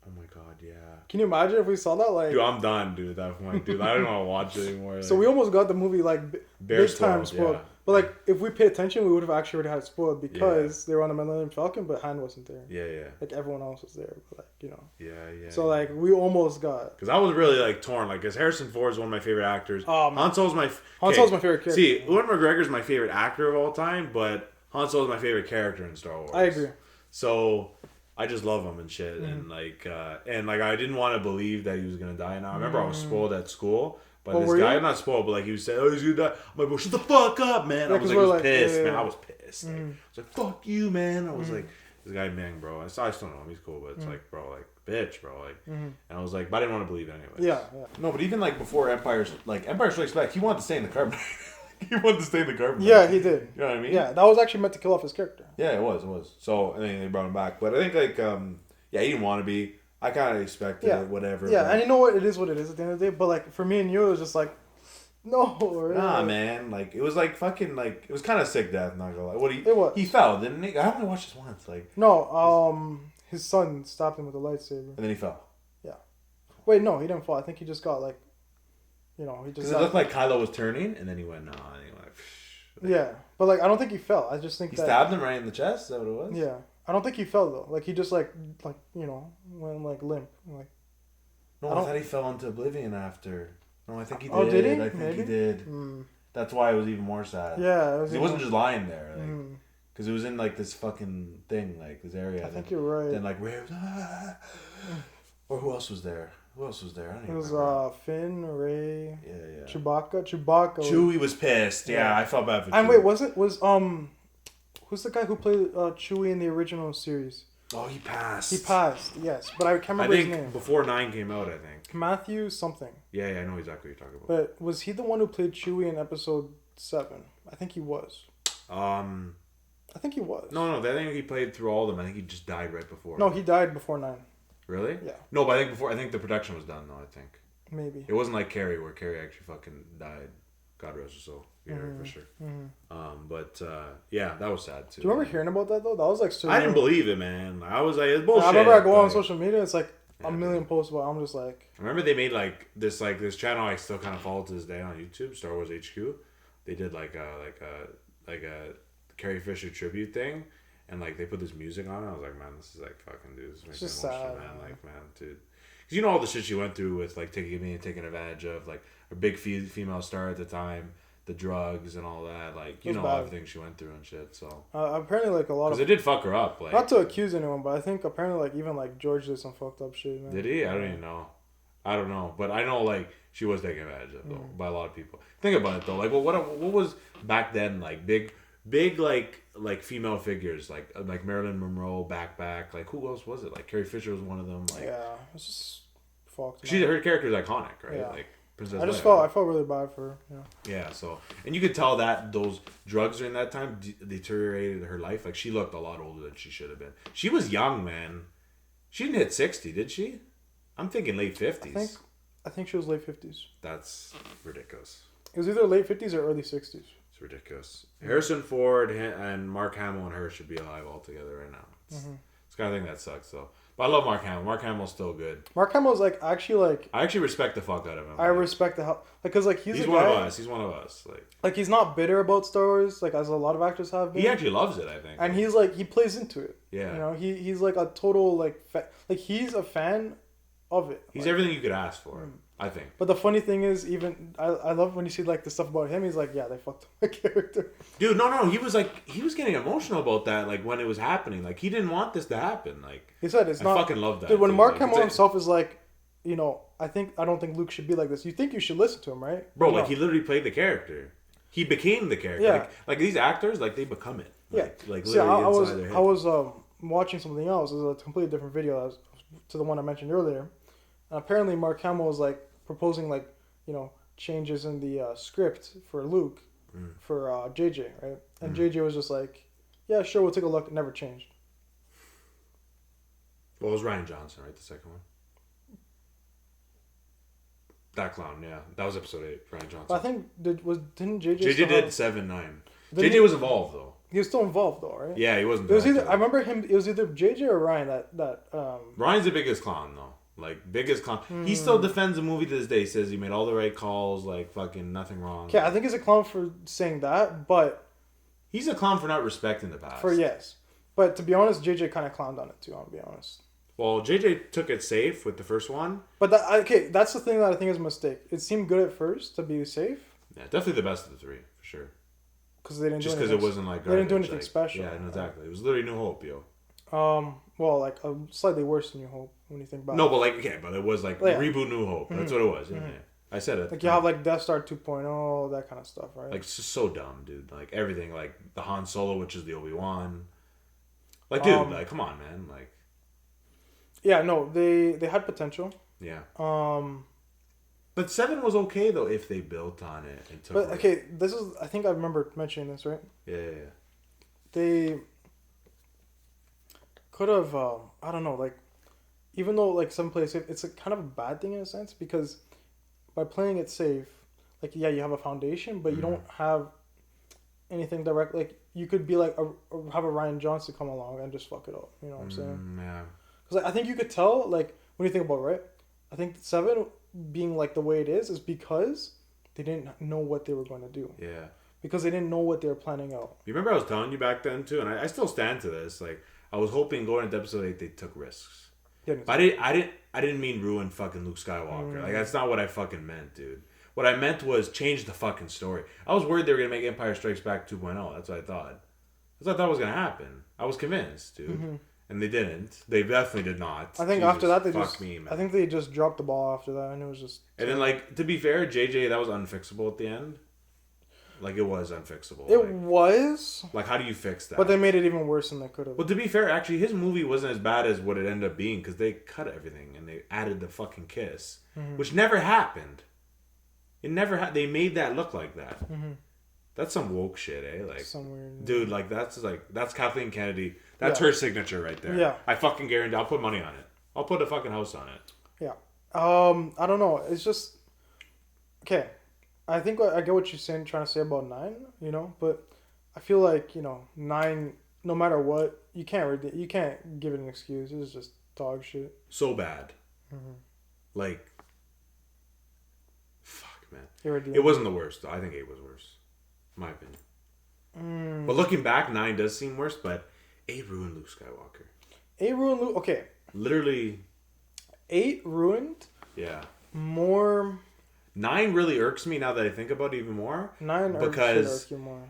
Oh my God, yeah. Can you imagine if we saw that? Like, dude, I'm done, dude. At that point, dude, I don't want to watch it anymore. Like, so we almost got the movie like big time spoiled. Yeah. But like, if we paid attention, we would have actually already had it spoiled because they were on the Millennium Falcon, but Han wasn't there. Yeah. Like everyone else was there, but like Yeah. So like, we almost got. Because I was really like torn, like, because Harrison Ford is one of my favorite actors. Han Solo's my favorite character. See, Ewan McGregor's my favorite actor of all time, but Han Solo's my favorite character in Star Wars. I agree. So I just love him and shit, and like I didn't want to believe that he was gonna die. And I remember I was spoiled at school. But this guy, I'm not spoiled, but like he was saying, he's gonna die. I'm like, well, shut the fuck up, man. I was pissed, man. I was pissed. Like, I was like, fuck you, man. I was like, this guy, man, bro. I still know him. He's cool, but it's like, bro, like, bitch, bro. Like, and I was like, but I didn't want to believe it anyway. Yeah. No, but even like before Empire Strikes Back, he wanted to stay in the carbon. He wanted to stay in the carbon. Yeah, he did. You know what I mean? Yeah, that was actually meant to kill off his character. Yeah, it was. So, I think they brought him back. But I think, like, he didn't want to be. I kind of expected it, whatever. Yeah, but... and you know what? It is what it is at the end of the day. But like for me and you, it was just like, no. Right? Nah, man. Like it was like fucking like it was kind of sick death. Not gonna lie. What It was. He fell, didn't he? I only watched this once. Like no. His son stopped him with a lightsaber. And then he fell. Yeah. Wait, no, he didn't fall. I think he just got like, he just. Because it looked like Kylo was turning, and then he went, nah, and he went. Like, yeah, but like I don't think he fell. I just think he stabbed him right in the chest. Is that what it was? Yeah, I don't think he fell though. Like he just like went like limp. Like. No, I thought he fell into oblivion after. No, I think he did. Oh, did he? I think he did. That's why it was even more sad. Yeah, he wasn't just lying there. Like, because it was in like this fucking thing, like this area. I think you're right. Then like Ray was, or who else was there? I don't even remember. It was Finn, Ray. Yeah. Chewbacca. Chewie was pissed. Yeah, I felt bad for Chewie. And wait, who's the guy who played Chewie in the original series? Oh, he passed. Yes, but I can't remember his name. Before 9 came out, I think. Matthew something. Yeah, I know exactly what you're talking about. But was he the one who played Chewie in episode 7? I think he was. I think he was. No, I think he played through all of them. I think he just died right before. No, he died before 9. Really? Yeah. No, but I think the production was done though, I think. Maybe. It wasn't like Carrie, where Carrie actually fucking died. God rest her soul. Yeah, for sure. But yeah, that was sad too. Do you remember hearing about that though? That was like I didn't believe it, man. I was like, it's bullshit. I remember I go on social media, it's like a million posts about it. I'm just like... I remember they made this channel I still kind of follow to this day on YouTube, Star Wars HQ. They did like a Carrie Fisher tribute thing, and like they put this music on it. I was like, man, this is like fucking dude. This makes me emotional, man. Like, man, dude. Because you know all the shit she went through with like being taken advantage of, like a big female star at the time, the drugs and all that. Like, you know, everything she went through and shit. So apparently, like a lot of... Because it did fuck her up. Like, not to accuse anyone, but I think apparently like even like George did some fucked up shit, man. Did he? I don't even know. I don't know, but I know like she was taken advantage of though by a lot of people. Think about it though. Like, well, what was back then like big like female figures like Marilyn Monroe, back like who else was it? Like Carrie Fisher was one of them. Like, yeah, it's just fucked. Her character is iconic, right? Yeah. Like Princess Leia. I felt really bad for her. Yeah. So and you could tell that those drugs during that time deteriorated her life. Like she looked a lot older than she should have been. She was young, man. She didn't hit 60, did she? I'm thinking late 50s. I think she was late 50s. That's ridiculous. It was either late 50s or early 60s. It's ridiculous. Harrison Ford and Mark Hamill and her should be alive all together right now. It's kind of thing that sucks though. But I love Mark Hamill. Mark Hamill's still good. Mark Hamill's like actually like... I actually respect the fuck out of him. I respect the hell... Because like he's one of us. He's one of us. Like he's not bitter about Star Wars like as a lot of actors have been. He actually loves it, I think. And he's like... He plays into it. Yeah. You know? He's like a total like... Like he's a fan of it. He's everything you could ask for. I think. But the funny thing is, even I love when you see like the stuff about him. He's like, yeah, they fucked up my character. Dude, no, he was getting emotional about that. Like when it was happening, like he didn't want this to happen. Like he said, I fucking love that. Dude, when Mark Hamill himself is like, you know, I don't think Luke should be like this. You think you should listen to him, right? Bro, like he literally played the character. He became the character. Yeah. Like these actors, like they become it. Like see, I was watching something else. It was a completely different video to the one I mentioned earlier. And apparently, Mark Hamill was like proposing like, you know, changes in the script for Luke for JJ, right? And JJ was just like, yeah, sure, we'll take a look. It never changed. Well, it was Ryan Johnson, right? The second one. That clown, yeah, that was episode 8. Ryan Johnson. But I think didn't JJ? JJ did 7-9. JJ was involved though. He was still involved though, right? Yeah, he wasn't. It was either I remember him. It was either JJ or Ryan that. Ryan's the biggest clown though. Like biggest clown. He still defends the movie to this day. He says he made all the right calls. Like fucking nothing wrong. Okay, I think he's a clown for saying that, but he's a clown for not respecting the past. But to be honest, JJ kind of clowned on it too. I'll be honest. Well, JJ took it safe with the first one. But that's the thing that I think is a mistake. It seemed good at first to be safe. Yeah, definitely the best of the 3 for sure. Because they didn't just because it wasn't like they didn't do anything special. Yeah, exactly. It was literally New Hope, yo. Well, like a slightly worse than New Hope when you think about it. No, but like but it was like reboot New Hope. That's what it was. Yeah. I said it. Like you have like Death Star 2.0, that kind of stuff, right? Like it's just so dumb, dude. Like everything, like the Han Solo, which is the Obi-Wan. Like, dude, like come on, man, like. Yeah, no, they had potential. Yeah. But 7 was okay though if they built on it and took. But okay, this is I think I remember mentioning this, right? Yeah. They could have I don't know, like even though like some plays safe, it's a kind of a bad thing in a sense because by playing it safe, like yeah, you have a foundation, but you don't have anything direct. Like you could be like have a Ryan Johnson come along and just fuck it up. You know what I'm saying? Yeah. Because I think you could tell like when you think about it, right. I think 7 being like the way it is because they didn't know what they were going to do. Yeah. Because they didn't know what they were planning out. You remember I was telling you back then too, and I still stand to this. Like I was hoping going into episode 8 they took risks. But I didn't mean ruin fucking Luke Skywalker. Like that's not what I fucking meant, dude. What I meant was change the fucking story. I was worried they were gonna make Empire Strikes Back 2.0. That's what I thought. That's what I thought was gonna happen. I was convinced, dude. And they didn't. They definitely did not. I think after that they just. Me, man. I think they just dropped the ball after that, and it was just. And then, like, to be fair, JJ, that was unfixable at the end. Like, it was unfixable. It was. Like, how do you fix that? But they made it even worse than they could have. Well, to be fair, actually, his movie wasn't as bad as what it ended up being because they cut everything and they added the fucking kiss, which never happened. It never had. They made that look like that. That's some woke shit, eh? Like, somewhere, dude, like that's Kathleen Kennedy. That's her signature right there. Yeah, I fucking guarantee. I'll put money on it. I'll put a fucking house on it. Yeah. I don't know. It's just okay. I think I get what you're saying, trying to say about 9. You know, but I feel like 9. No matter what, you can't give it an excuse. It's just dog shit. So bad. Like, fuck, man. It wasn't the worst. Though. I think 8 was worse. In my opinion. But looking back, 9 does seem worse, but 8 ruined Luke Skywalker. 8 ruined Luke. Okay. Literally. 8 ruined. Yeah. More. 9 really irks me now that I think about it even more. 9 because irk you more.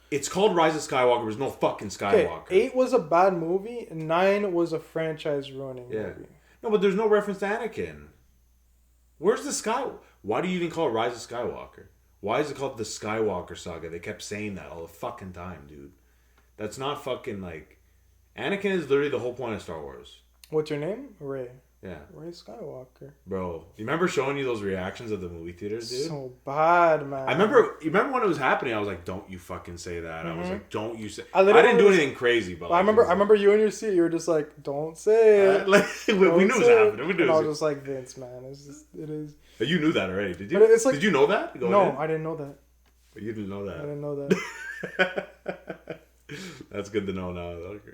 It's called Rise of Skywalker. There's no fucking Skywalker. Okay, 8 was a bad movie. 9 was a franchise ruining movie. No, but there's no reference to Anakin. Where's the Sky? Why do you even call it Rise of Skywalker? Why is it called the Skywalker Saga? They kept saying that all the fucking time, dude. That's not fucking like... Anakin is literally the whole point of Star Wars. What's your name? Ray. Yeah. Ray Skywalker. Bro, you remember showing you those reactions at the movie theaters, dude? So bad, man. You remember when it was happening? I was like, don't you fucking say that. I was like, don't you say... I didn't do anything crazy, but... I remember you in your seat, you were just like, don't say it. We knew it was happening. I was just like, Vince, man, it is... But you knew that already, did you? But it's like, did you know that? No, I didn't know that. But you didn't know that. I didn't know that. That's good to know now. Okay.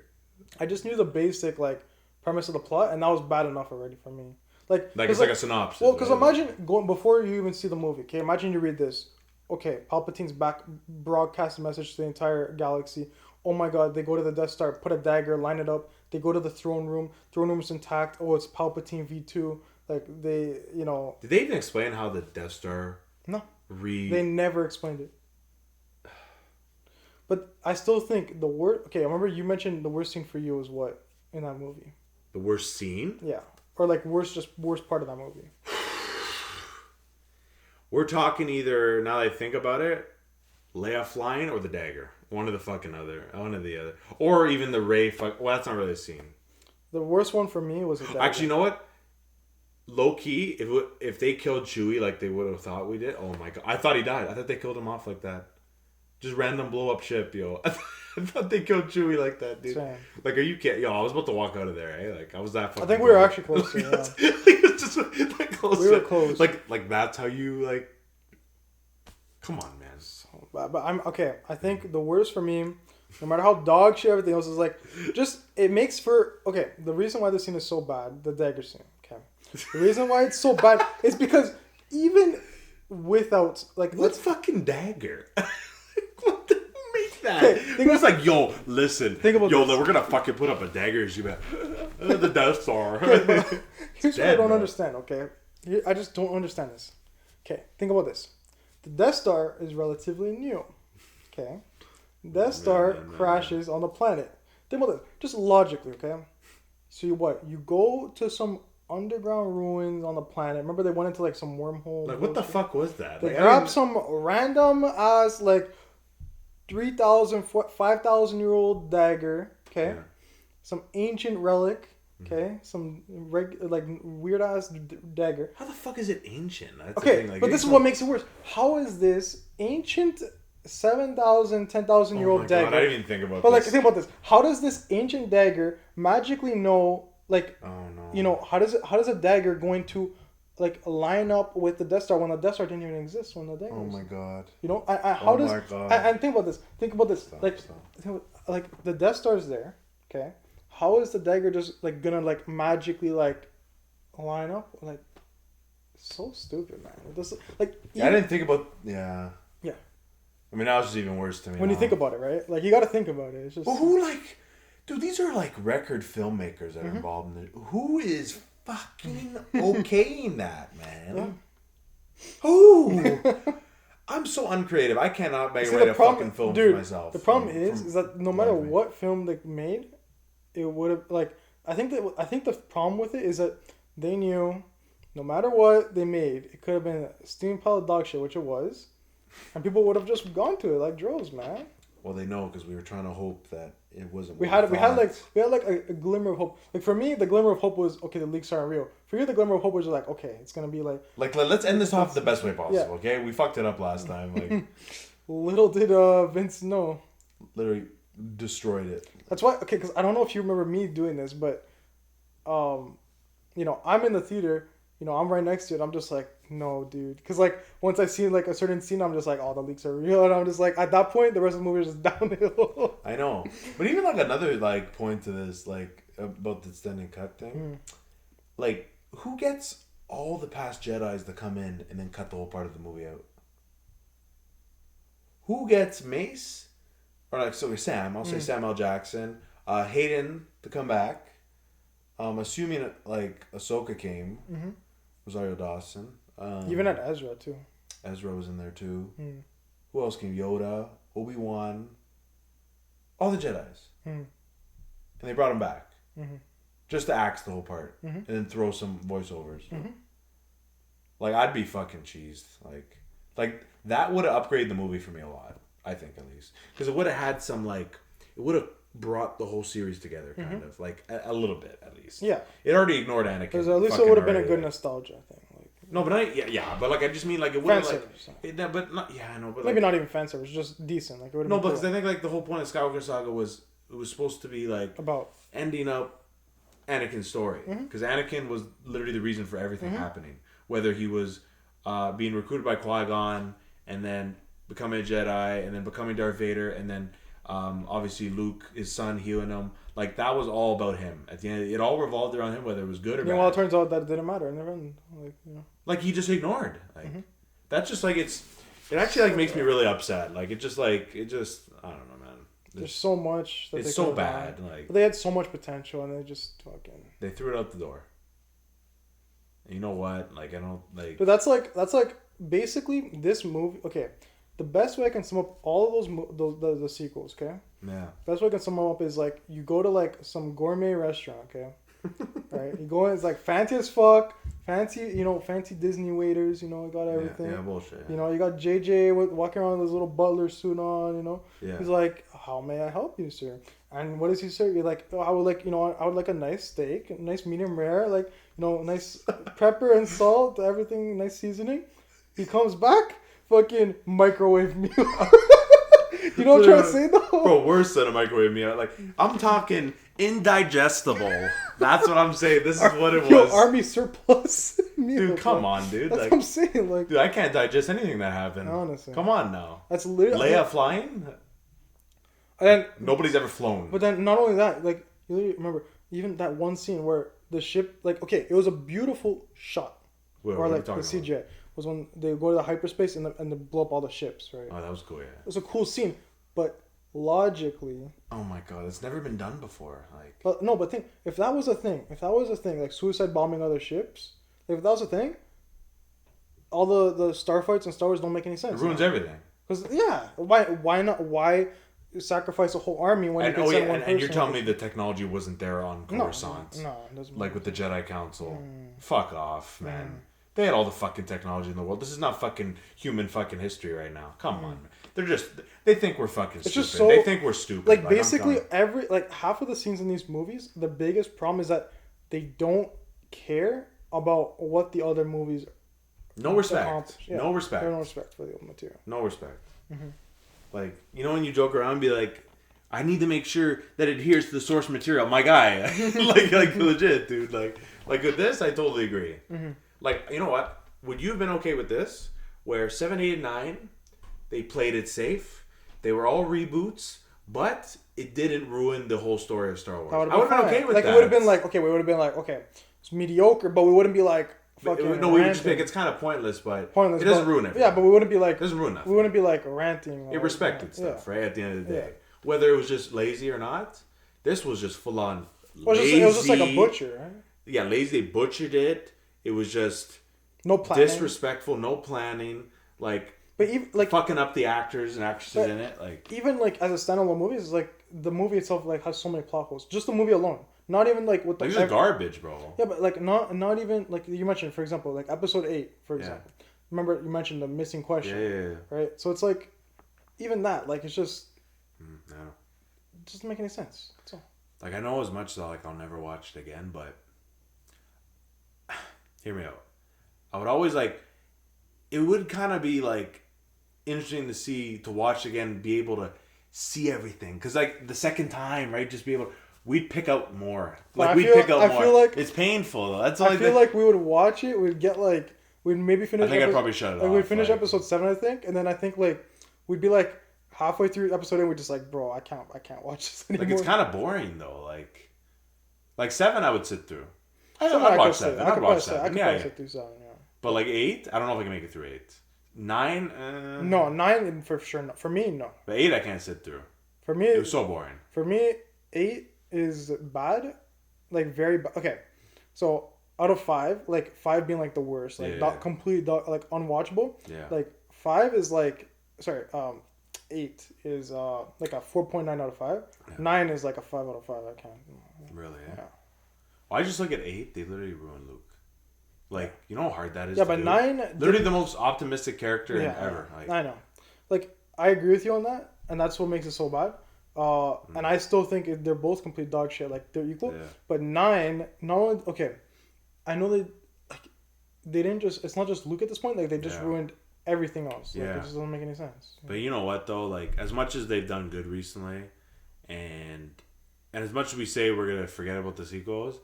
I just knew the basic like premise of the plot, and that was bad enough already for me. Like it's like a synopsis. Well, because imagine going before you even see the movie. Okay, imagine you read this. Okay, Palpatine's back, broadcast a message to the entire galaxy. Oh my God, they go to the Death Star, put a dagger, line it up. They go to the throne room. Throne room's intact. Oh, it's Palpatine V2. Like they, Did they even explain how the Death Star? No. They never explained it. But I still think the worst... Okay, I remember you mentioned the worst thing for you was what in that movie? The worst scene? Yeah. Or like worst part of that movie. We're talking either, now that I think about it, Leia flying or the dagger. One or the other. Or even the Rey... Well, that's not really a scene. The worst one for me was the dagger. Actually, you know what? Low key, if they killed Chewie like they would have thought we did, oh my God. I thought he died. I thought they killed him off like that. Just random blow up ship, yo. I thought they killed Chewie like that, dude. Same. Like, are you kidding? Yo, I was about to walk out of there, eh? Like, I was that fucking... I think we were actually close to just that close. We were close. Like that's how you, like... Come on, man. But I'm... Okay, I think the worst for me, no matter how dog shit everything else is, like... Just, it makes for... Okay, the reason why this scene is so bad, the dagger scene, okay? The reason why it's so bad is because even without... Like, what fucking dagger? What the make that? Okay, it was like, yo, listen. Think about this. We're gonna fucking put up a dagger. She be like, the Death Star. Okay, here's what I don't understand, okay? I just don't understand this. Okay, think about this. The Death Star is relatively new. Okay? Death Star crashes on the planet. Think about this. Just logically, okay? So you go to some underground ruins on the planet. Remember they went into like some wormhole. Like what the fuck was that? They grabbed some random ass like 3,000, 5,000 year old dagger. Okay, some ancient relic. Okay, some like weird ass dagger. How the fuck is it ancient? That's okay, like, but this is what makes it worse. How is this ancient 7,000, 10,000 year old dagger? God, I didn't even think about. But like think about this. How does this ancient dagger magically know like, Oh no. you know, how does a dagger going to like line up with the Death Star when the Death Star didn't even exist when the dagger? Oh my god. You know, how does? my god. And think about this. Think about this. Stop, like, like the Death Star's there. Okay, how is the dagger just like gonna like magically like line up? Like, so stupid, man. This like. Yeah, I didn't think about. Yeah. Yeah. I mean, that was just even worse to me. When you think about it, right? Like, you got to think about it. It's just. But who like, dude? These are like record filmmakers that are Mm-hmm. involved in it. Who is fucking okaying that, man? Yeah. Who? I'm so uncreative. I cannot write a fucking film for myself. The problem is that no matter what film they made, it would have like. I think the problem with it is that they knew, no matter what they made, it could have been a steam pile of dog shit, which it was, and people would have just gone to it like droves, man. Well, they know because we were trying to hope that it wasn't. We had like a glimmer of hope. Like for me, the glimmer of hope was okay. The leaks aren't real. For you, the glimmer of hope was like okay, it's gonna be like. Like let's end this off the best way possible. Yeah. Okay, we fucked it up last time. Like little did Vince know. Literally destroyed it. That's why okay, because I don't know if you remember me doing this, but, you know, I'm in the theater. You know, I'm right next to it. I'm just like, no, dude. Because, like, once I see, like, a certain scene, I'm just like, oh, the leaks are real. And I'm just like, at that point, the rest of the movie is just downhill. I know. But even, like, another, like, point to this, like, about the extended cut thing. Like, who gets all the past Jedis to come in and then cut the whole part of the movie out? Who gets Mace? Or, like, so Sam. I'll say Samuel Jackson. Hayden to come back. Assuming, like, Ahsoka came. Rosario Dawson. Even at Ezra, too. Ezra was in there, too. Who else came? Yoda. Obi-Wan. All the Jedis. And they brought him back. Just to axe the whole part. And then throw some voiceovers. Like, I'd be fucking cheesed. Like that would have upgraded the movie for me a lot. I think, at least. Because it would have had some, like... It would have brought the whole series together, kind of. Like, a little bit, at least. Yeah. It already ignored Anakin. Because at least it would have been a good nostalgia thing. Like, no, but but like, I just mean, like, it would have, like... I know, but maybe like, not even fan service, just decent. Like, it no, because I think, like, the whole point of Skywalker Saga was... It was supposed to be, like... About... Ending up Anakin's story. Because Anakin was literally the reason for everything happening. Whether he was being recruited by Qui-Gon, and then becoming a Jedi, and then becoming Darth Vader, and then... obviously Luke, his son, healing him. Like, that was all about him. At the end, it all revolved around him, whether it was good or bad. Well, it turns out that it didn't matter. Like, you know. Like, he just ignored. Like, that's just, like, it actually, like, makes me really upset. Like, I don't know, man. There's so much that it's so bad. Like, but they had so much potential, and they just fucking... They threw it out the door. And you know what? Like, I don't, like... But that's like, basically, this movie... Okay. The best way I can sum up all of those the sequels, okay? Yeah. Best way I can sum them up is like you go to like some gourmet restaurant, okay? Right? You go in, it's like fancy as fuck, fancy Disney waiters, you know, got everything. Yeah, bullshit. You know, you got JJ walking around with his little butler suit on, you know. Yeah. He's like, "How may I help you, sir?" And what does he serve? You're like, "Oh, I would like a nice steak, a nice medium rare, like, you know, nice pepper and salt, everything, nice seasoning." He comes back. Fucking microwave meal. You know what I'm trying to say though? Bro, worse than a microwave meal. Like, I'm talking indigestible. That's what I'm saying. This is what it was. Army surplus meal. Dude, come on, dude. That's like, what I'm saying. Like, dude, I can't digest anything that happened. Honestly. Come on now. That's literally... Leia flying? And nobody's ever flown. But then not only that, like, you remember, even that one scene where the ship, like, okay, it was a beautiful shot. Or like the CGI. Was when they go to the hyperspace and they blow up all the ships, right? Oh, that was cool, yeah. It was a cool scene, but logically... Oh my god, it's never been done before. Like, but no, but think, if that was a thing, like suicide bombing other ships, if that was a thing, all the starfights and Star Wars don't make any sense. It ruins everything. Because, yeah, why not? Why sacrifice a whole army when you can send one person? And you're telling me the technology wasn't there on Coruscant? No, it doesn't. Like with the Jedi Council. Fuck off, man. They had all the fucking technology in the world. This is not fucking human fucking history right now. Come on, man. They think we're fucking stupid. Just so, they think we're stupid. Like basically half of the scenes in these movies, the biggest problem is that they don't care about what the other movies. No respect. Yeah, no respect. There's no respect for the material. No respect. Like, you know when you joke around and be like, I need to make sure that it adheres to the source material. My guy, like legit, dude. Like with this, I totally agree. Mm-hmm. Like, you know what? Would you have been okay with this? Where 7, 8, and 9, they played it safe. They were all reboots, but it didn't ruin the whole story of Star Wars. I would have been okay with that. Like, it would have been like, okay, we would have been like, okay, it's mediocre, but we wouldn't be like, fucking no, we would just think it's kind of pointless, but it doesn't ruin it. Yeah, but we wouldn't be like, it doesn't ruin nothing. We wouldn't be like ranting. It respected stuff, right? At the end of the day. Whether it was just lazy or not, this was just full on lazy. It was just like a butcher, right? Yeah, lazy. They butchered it. It was just no planning. Disrespectful, no planning. Like, but even like fucking up the actors and actresses in it. Like, even like as a standalone movie, it's like the movie itself like has so many plot holes. Just the movie alone. Not even like with the like it's garbage, bro. Yeah, but like not even like you mentioned, for example, like episode 8, for example. Remember you mentioned the missing question. Yeah. Right? So it's like even that, like it's just no. It doesn't make any sense. That's all. Like I know as much as like I'll never watch it again, but hear me out. I would always like it would kind of be like interesting to watch again, be able to see everything because like the second time, right, just be able to, we'd pick out more. Like we'd pick out more. I feel like it's painful though. That's all. I feel like we would watch it. We'd get like we'd maybe finish. I think I'd probably shut it off. We'd finish episode 7, I think, and then I think like we'd be like halfway through episode 8, we're just like, bro, I can't watch this anymore. Like it's kind of boring though. Like 7, I would sit through. I'd watch 7. I could watch 7. I could probably sit through 7. Yeah. But like 8, I don't know if I can make it through 8. 9. No, 9 for sure. No. For me, no. But 8, I can't sit through. For me, it was so boring. For me, 8 is bad, like very bad. Okay, so out of 5, like 5 being like the worst, like complete, like unwatchable. Yeah. Like 5 is like 8 is like a 4.9 out of 5. Yeah. 9 is like a 5 out of 5. I can't. Really? Yeah. Well, I just look at 8. They literally ruined Luke. Like, you know how hard that is. Yeah, but 9. Literally the most optimistic character ever. Like, I know. Like I agree with you on that, and that's what makes it so bad. And I still think they're both complete dog shit. Like they're equal. Yeah. But 9, not only I know they didn't just. It's not just Luke at this point. Like they just ruined everything else. Like, it just doesn't make any sense. But you know what though? Like as much as they've done good recently, and as much as we say we're gonna forget about the sequels,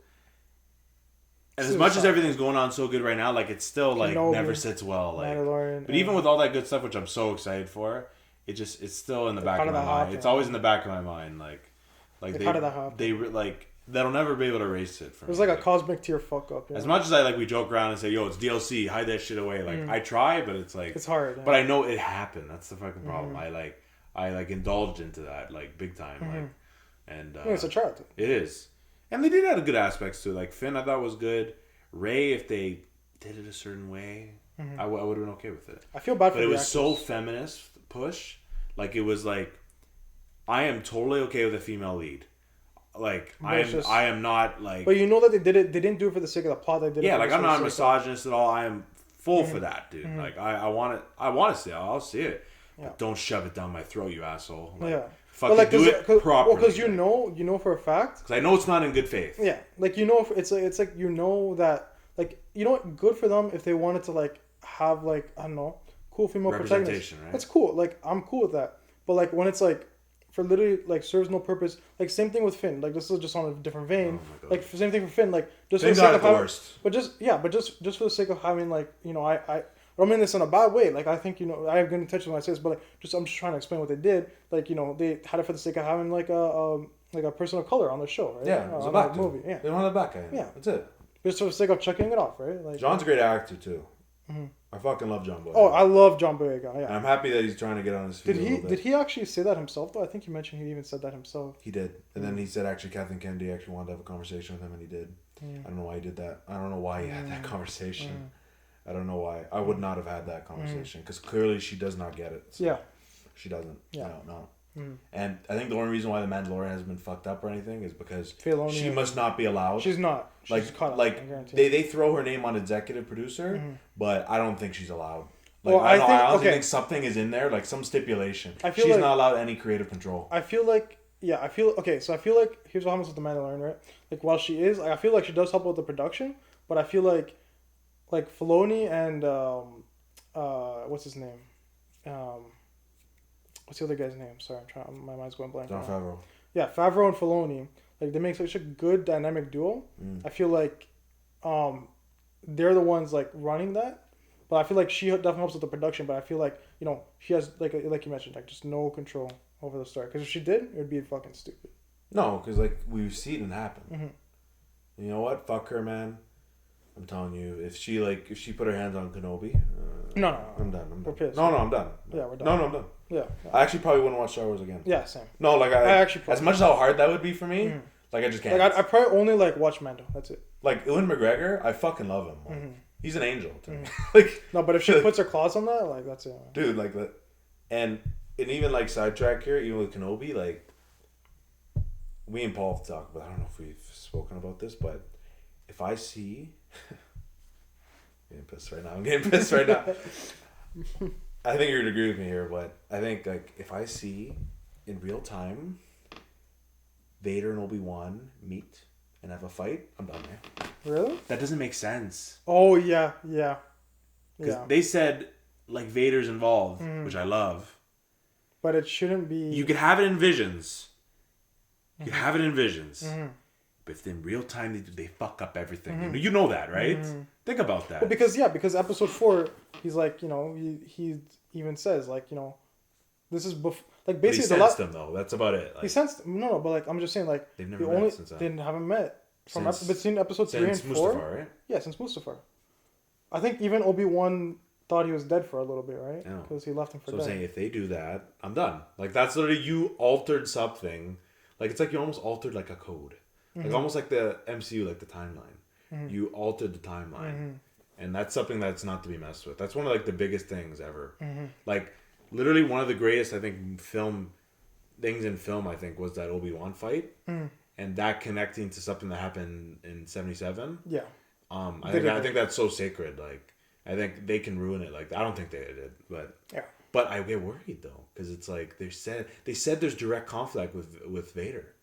and as much as everything's going on so good right now, like it's still like never sits well. Like, but even with all that good stuff, which I'm so excited for. It's still in the back of my mind. It's always in the back of my mind. Like how did that happen? They like that'll never be able to erase it from. It was like a cosmic tier fuck up. As much as we joke around and say, "Yo, it's DLC, hide that shit away." Like I try, but it's like it's hard. But I know it happened. That's the fucking problem. I indulged into that like big time. Like, and it's a child. It is, and they did have good aspects too. Like Finn, I thought was good. Rey, if they did it a certain way, I would have been okay with it. I feel bad for but it was so feminist push. Like it was like, I am totally okay with a female lead. Like I am not like. But you know that they did it. They didn't do it for the sake of the plot. They did it. Yeah, like I'm not a misogynist at all. I am full for that, dude. Like I want it. I want to see it. I'll see it. Yeah. But don't shove it down my throat, you asshole. Like, fucking do it properly. Well, because you know for a fact. Because I know it's not in good faith. Yeah, like it's like you know that like you know what, good for them if they wanted to like have like I don't know. Cool female protagonist. Right? That's cool. Like I'm cool with that. But like when it's like for literally like serves no purpose. Like same thing with Finn. Like this is just on a different vein. Like same thing for Finn. Like just for the sake of having, but just for the sake of having like I don't mean this in a bad way. Like I think I have good intentions when I say this, but like I'm just trying to explain what they did. Like they had it for the sake of having like a person of color on the show, right? Yeah, it was a black movie. Yeah, they wanted a black guy. Yeah, that's it. Just for the sake of checking it off, right? Like John's a great actor too. Mm-hmm. I fucking love John Boyega. Oh, I love John Boyega. Yeah, and I'm happy that he's trying to get on his feet. Did he actually say that himself though? I think you mentioned he even said that himself. He did, and then he said actually Kathleen Kennedy actually wanted to have a conversation with him, and he did. I don't know why he did that. I don't know why he had that conversation. I don't know why. I would not have had that conversation because clearly she does not get it. So yeah, she doesn't. Yeah, no. And I think the only reason why the Mandalorian hasn't been fucked up or anything is because she must not be allowed. She's not. She's they throw her name on executive producer, but I don't think she's allowed. Like, I honestly think something is in there, like some stipulation. She's not allowed any creative control. I feel like here's what happens with the Mandalorian, right? Like while she is, I feel like she does help with the production, but I feel like Filoni and what's his name, what's the other guy's name? Sorry, my mind's going blank. Jon Favreau. Yeah, Favreau and Filoni. Like they make such a good dynamic duo. I feel like, they're the ones like running that. But I feel like she definitely helps with the production. But I feel like she has like you mentioned like just no control over the story. Because if she did, it would be fucking stupid. No, because like we've seen it happen. You know what? Fuck her, man. I'm telling you, if she put her hands on Kenobi, no, I'm done. We're pissed. No, I'm done. Yeah, we're done. No, I'm done. Yeah. I actually probably wouldn't watch Star Wars again. Yeah, same. No, like I actually as much as how hard that would be for me, like I just can't. Like I probably only like watch Mando. That's it. Like Ewan McGregor, I fucking love him. Like, he's an angel to me. Like no, but if she puts her claws on that, like that's it. Dude, like that, and even like sidetrack here, even with Kenobi, like we and Paul have talked about. I don't know if we've spoken about this, but if I see, I'm getting pissed right now. I think you're gonna agree with me here, but I think like if I see in real time Vader and Obi-Wan meet and have a fight, I'm done, man. Really? That doesn't make sense. Oh yeah. Because they said like Vader's involved, which I love. But it shouldn't be. You could have it in visions. You have it in visions. But if in real time they fuck up everything. You know that, right? Think about that. Well, because episode 4, he's like, he even says like, this is like basically he sensed them though. That's about it. Like, he sensed no, but like I'm just saying like they've never met since they haven't met between episode 3 and 4. Mustafar, right? Yeah, since Mustafar. I think even Obi-Wan thought he was dead for a little bit, right? Because he left him for dead. So I'm saying if they do that, I'm done. Like that's literally you altered something. Like it's like you almost altered like a code. Like almost like the MCU, like the timeline. You altered the timeline. And that's something that's not to be messed with. That's one of like the biggest things ever. Like literally one of the greatest I think things in film I think was that Obi-Wan fight. And that connecting to something that happened in 77. Yeah. I think that's so sacred. Like I think they can ruin it. Like I don't think they did, but yeah. But I get worried though because it's like they said there's direct conflict with Vader,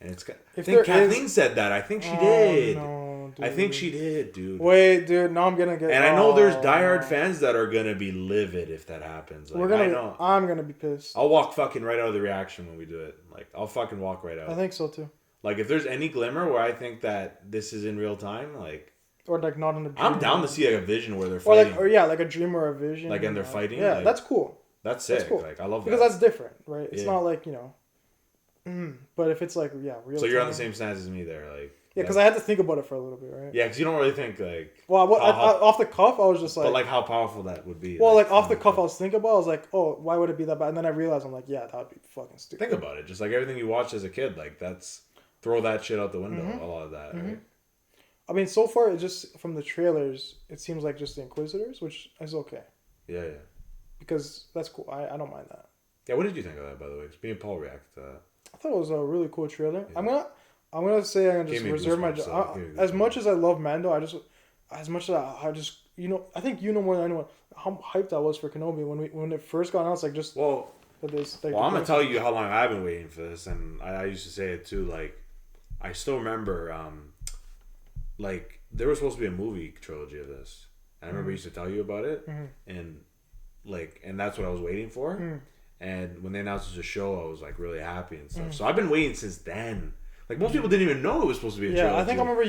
and it's. I think Kathleen said that. I think she did. No, dude. I think she did, dude. Wait, dude. Now I'm gonna get. And I know there's diehard fans that are gonna be livid if that happens. Like, I know. I'm gonna be pissed. I'll walk fucking right out of the reaction when we do it. Like I'll fucking walk right out. I think so too. Like if there's any glimmer where I think that this is in real time, like. Or like not in a dream. I'm down to see like a vision where they're fighting. Like a dream or a vision. Like and they're fighting. Yeah, like, that's cool. That's sick. That's cool. Like I love that. Because that's different, right? It's not like, but if it's like, real. So you're on the same stance as me there, like. Yeah, because I had to think about it for a little bit, right? Yeah, because you don't really think like. Well, off the cuff, I was just like. But like how powerful that would be. Well, like off the cuff, I was thinking about. I was like, oh, why would it be that bad? And then I realized, I'm like, yeah, that would be fucking stupid. Think about it, just like everything you watched as a kid, like that's throw that shit out the window. A lot of that, right? I mean, so far, it just from the trailers, it seems like just the Inquisitors, which is okay. Yeah. Because that's cool. I don't mind that. Yeah, what did you think of that, by the way? Me and Paul react. I thought it was a really cool trailer. Yeah. I'm gonna say I'm gonna just reserve my. As much as I love Mando, I think more than anyone how hyped I was for Kenobi when it first got announced. Like just I'm gonna tell you how long I've been waiting for this, and I used to say it too. Like I still remember. Like there was supposed to be a movie trilogy of this. And I remember I used to tell you about it, and that's what I was waiting for. And when they announced it was a show, I was like really happy and stuff. So I've been waiting since then. Like most people didn't even know it was supposed to be a trilogy. Yeah, I think I remember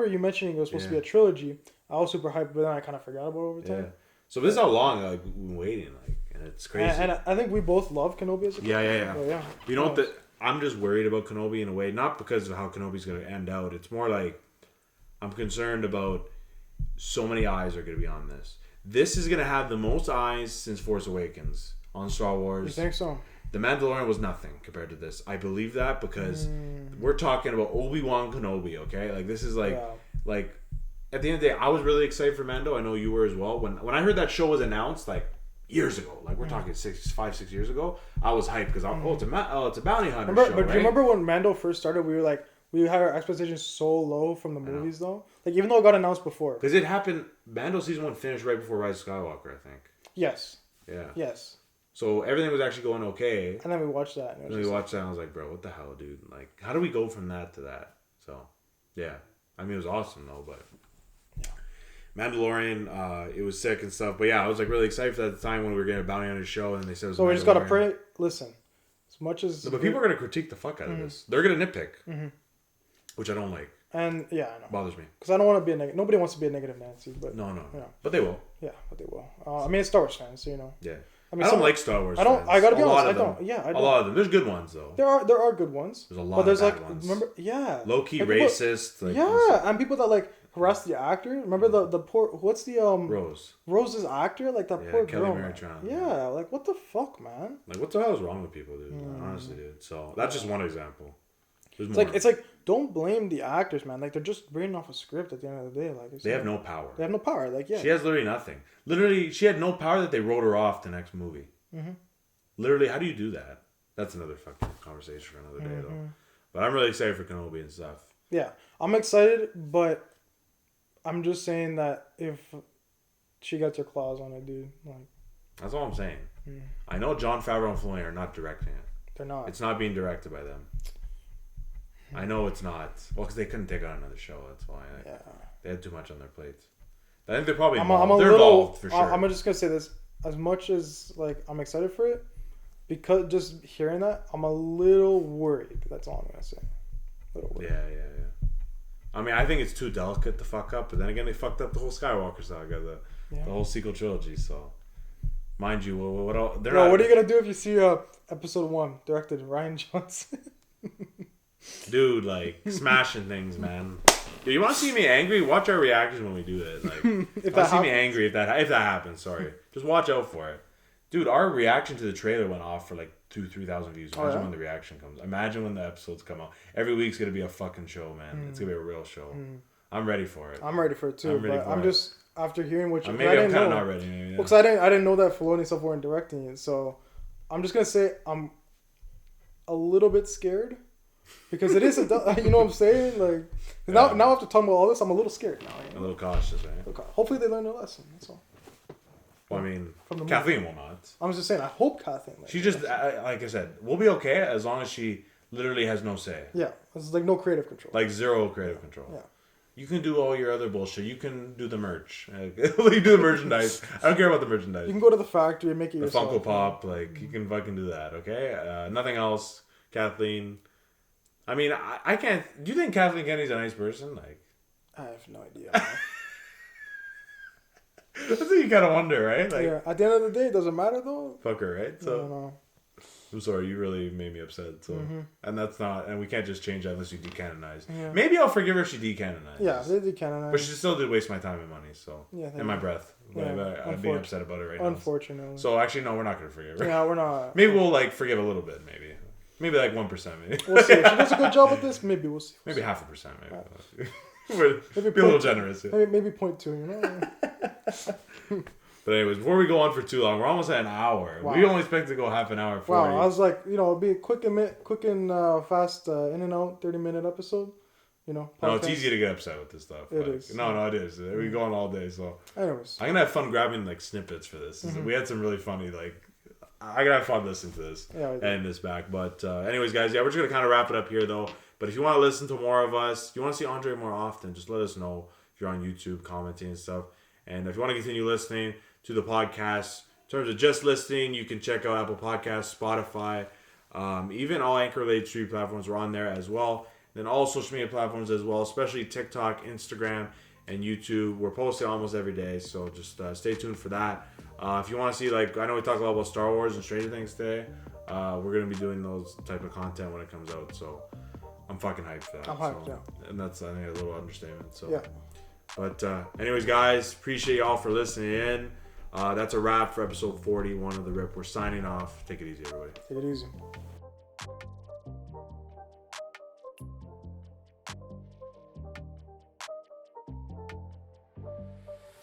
you mentioning it was supposed to be a trilogy. I was super hyped, but then I kind of forgot about it over time. Yeah. So this is how long we've been waiting, like, and it's crazy. And I think we both love Kenobi as a kid. Yeah. So, yeah. You know what? I'm just worried about Kenobi in a way, not because of how Kenobi's going to end out. It's more like I'm concerned about so many eyes are going to be on this. This is going to have the most eyes since Force Awakens on Star Wars. You think so? The Mandalorian was nothing compared to this. I believe that because we're talking about Obi-Wan Kenobi, okay? Like this is like at the end of the day, I was really excited for Mando. I know you were as well. When I heard that show was announced, like years ago, like we're talking 5-6 years ago, I was hyped because it's a bounty hunter show. But do you remember when Mando first started? We had our expectations so low from the movies though. Like even though it got announced before, because it happened. Mando season 1 finished right before Rise of Skywalker, I think. Yes. Yeah. Yes. So everything was actually going okay. And then we watched that. And we watched that and I was like, bro, what the hell, dude? Like, how do we go from that to that? So, yeah. I mean, it was awesome, though, but... Yeah. Mandalorian, it was sick and stuff. But yeah, I was like really excited for that at the time when we were getting a bounty on his show, and they said it was So we just gotta pray. Listen, as much as but people are gonna critique the fuck out of this. They're gonna nitpick, which I don't like. And yeah, I know. Bothers me Because I don't want to be a negative. Nobody wants to be a negative Nancy, but no, you know. but they will. Yeah, but they will. I mean, it's Star Wars fans, so you know. Yeah. I mean, I don't like Star Wars. I don't. Fans. I gotta be a honest. lot I of don't. them. Yeah, I don't. A lot of them. There's good ones though. There are good ones. There's a lot. But there's of bad like ones. remember, yeah. Low key like racist. People, yeah, and people that like harass the actor. Remember the poor. What's the Rose's actor? Like that poor Kelly girl. Mary Tran. Yeah, like what the fuck, man. Like what the hell is wrong with people, dude? Honestly, dude. So that's just one example. There's It's more. like don't blame the actors, man. Like they're just reading off a script at the end of the day. Like they have no power. They have no power. Like yeah. She has literally nothing. Literally, she had no power that they wrote her off the next movie. Mm-hmm. Literally, how do you do that? That's another fucking conversation for another day, though. But I'm really excited for Kenobi and stuff. Yeah, I'm excited, but I'm just saying that if she gets her claws on it, dude, like that's all I'm saying. I know Jon Favreau and Filoni are not directing it. They're not. It's not being directed by them. I know it's not. Well, because they couldn't take on another show. That's why. Yeah. They had too much on their plates. I think they're probably involved. involved. They're involved for sure. I'm just gonna say this. As much as like I'm excited for it, because just hearing that, I'm a little worried. That's all I'm gonna say. A little worried. Yeah. I mean, I think it's too delicate to fuck up. But then again, they fucked up the whole Skywalker saga, the whole sequel trilogy. So, mind you, what else? What are you gonna do if you see episode 1 directed Ryan Johnson? Dude, like smashing things, man. Dude, you want to see me angry? Watch our reactions when we do it. Like, if that see me angry if that happens. Sorry, just watch out for it, dude. Our reaction to the trailer went off for like 2,000-3,000 views. Imagine when the reaction comes. Imagine when the episodes come out. Every week's gonna be a fucking show, man. It's gonna be a real show. I'm ready for it. I'm ready for it too. I'm just after hearing what you. Maybe I'm kind of not ready. Maybe, because I didn't know that Filoni stuff weren't directing it. So I'm just gonna say I'm a little bit scared. Because it is, you know what I'm saying? Like now after talking about all this, I'm a little scared now. You know? A little cautious, right? Hopefully they learn their lesson. That's all. Well, I mean, Kathleen will not. I was just saying, I hope Kathleen. She just, like I said, we'll be okay as long as she literally has no say. Yeah, it's like no creative control. Like zero creative control. Yeah. You can do all your other bullshit. You can do the merch. You do the merchandise. I don't care about the merchandise. You can go to the factory and make it yourself. The Funko Pop, like you can fucking do that. Okay, nothing else. Kathleen. I mean, I can't. Do you think Kathleen Kennedy's a nice person? Like, I have no idea. That's what you kind of wonder, right? Like, yeah. At the end of the day, it doesn't matter though. Fuck her, right? So, I don't know. I'm sorry, you really made me upset. So, and that's not, and we can't just change that unless you decanonize. Yeah. Maybe I'll forgive her if she decanonizes. Yeah, they decanonize. But she still did waste my time and money. So, yeah, and my breath. Yeah, I'm being upset about it right now. Unfortunately. So actually, no, we're not gonna forgive her. Yeah, we're not. Maybe we'll like forgive a little bit. Maybe like 1%. Maybe we'll see. If she does a good job with this, maybe we'll see. Maybe 0.5%. Maybe. Maybe be a little generous. Yeah. Maybe 0.2. You know. But anyways, before we go on for too long, we're almost at an hour. Wow. We only expect to go half an hour. 40. Wow, I was like, it'd be a quick and fast, in and out, 30-minute episode. You know. Podcast. No, it's easy to get upset with this stuff. It is. No, it is. We go on all day. So. Anyways, I'm gonna have fun grabbing like snippets for this. We had some really funny like. I gotta have fun listening to this and this back. But anyways, guys, we're just gonna kind of wrap it up here though. But if you want to listen to more of us, if you want to see Andre more often, just let us know if you're on YouTube commenting and stuff. And if you want to continue listening to the podcast, in terms of just listening, you can check out Apple Podcasts, Spotify, even all Anchor-related streaming platforms are on there as well. Then all social media platforms as well, especially TikTok, Instagram, and YouTube. We're posting almost every day, so just stay tuned for that. If you want to see, like, I know we talked a lot about Star Wars and Stranger Things today. We're going to be doing those type of content when it comes out, so I'm fucking hyped for that. I'm hyped, yeah. And that's, I think, a little understatement. So. Yeah. But anyways, guys, appreciate y'all for listening in. That's a wrap for episode 41 of The Rip. We're signing off. Take it easy, everybody. Take it easy.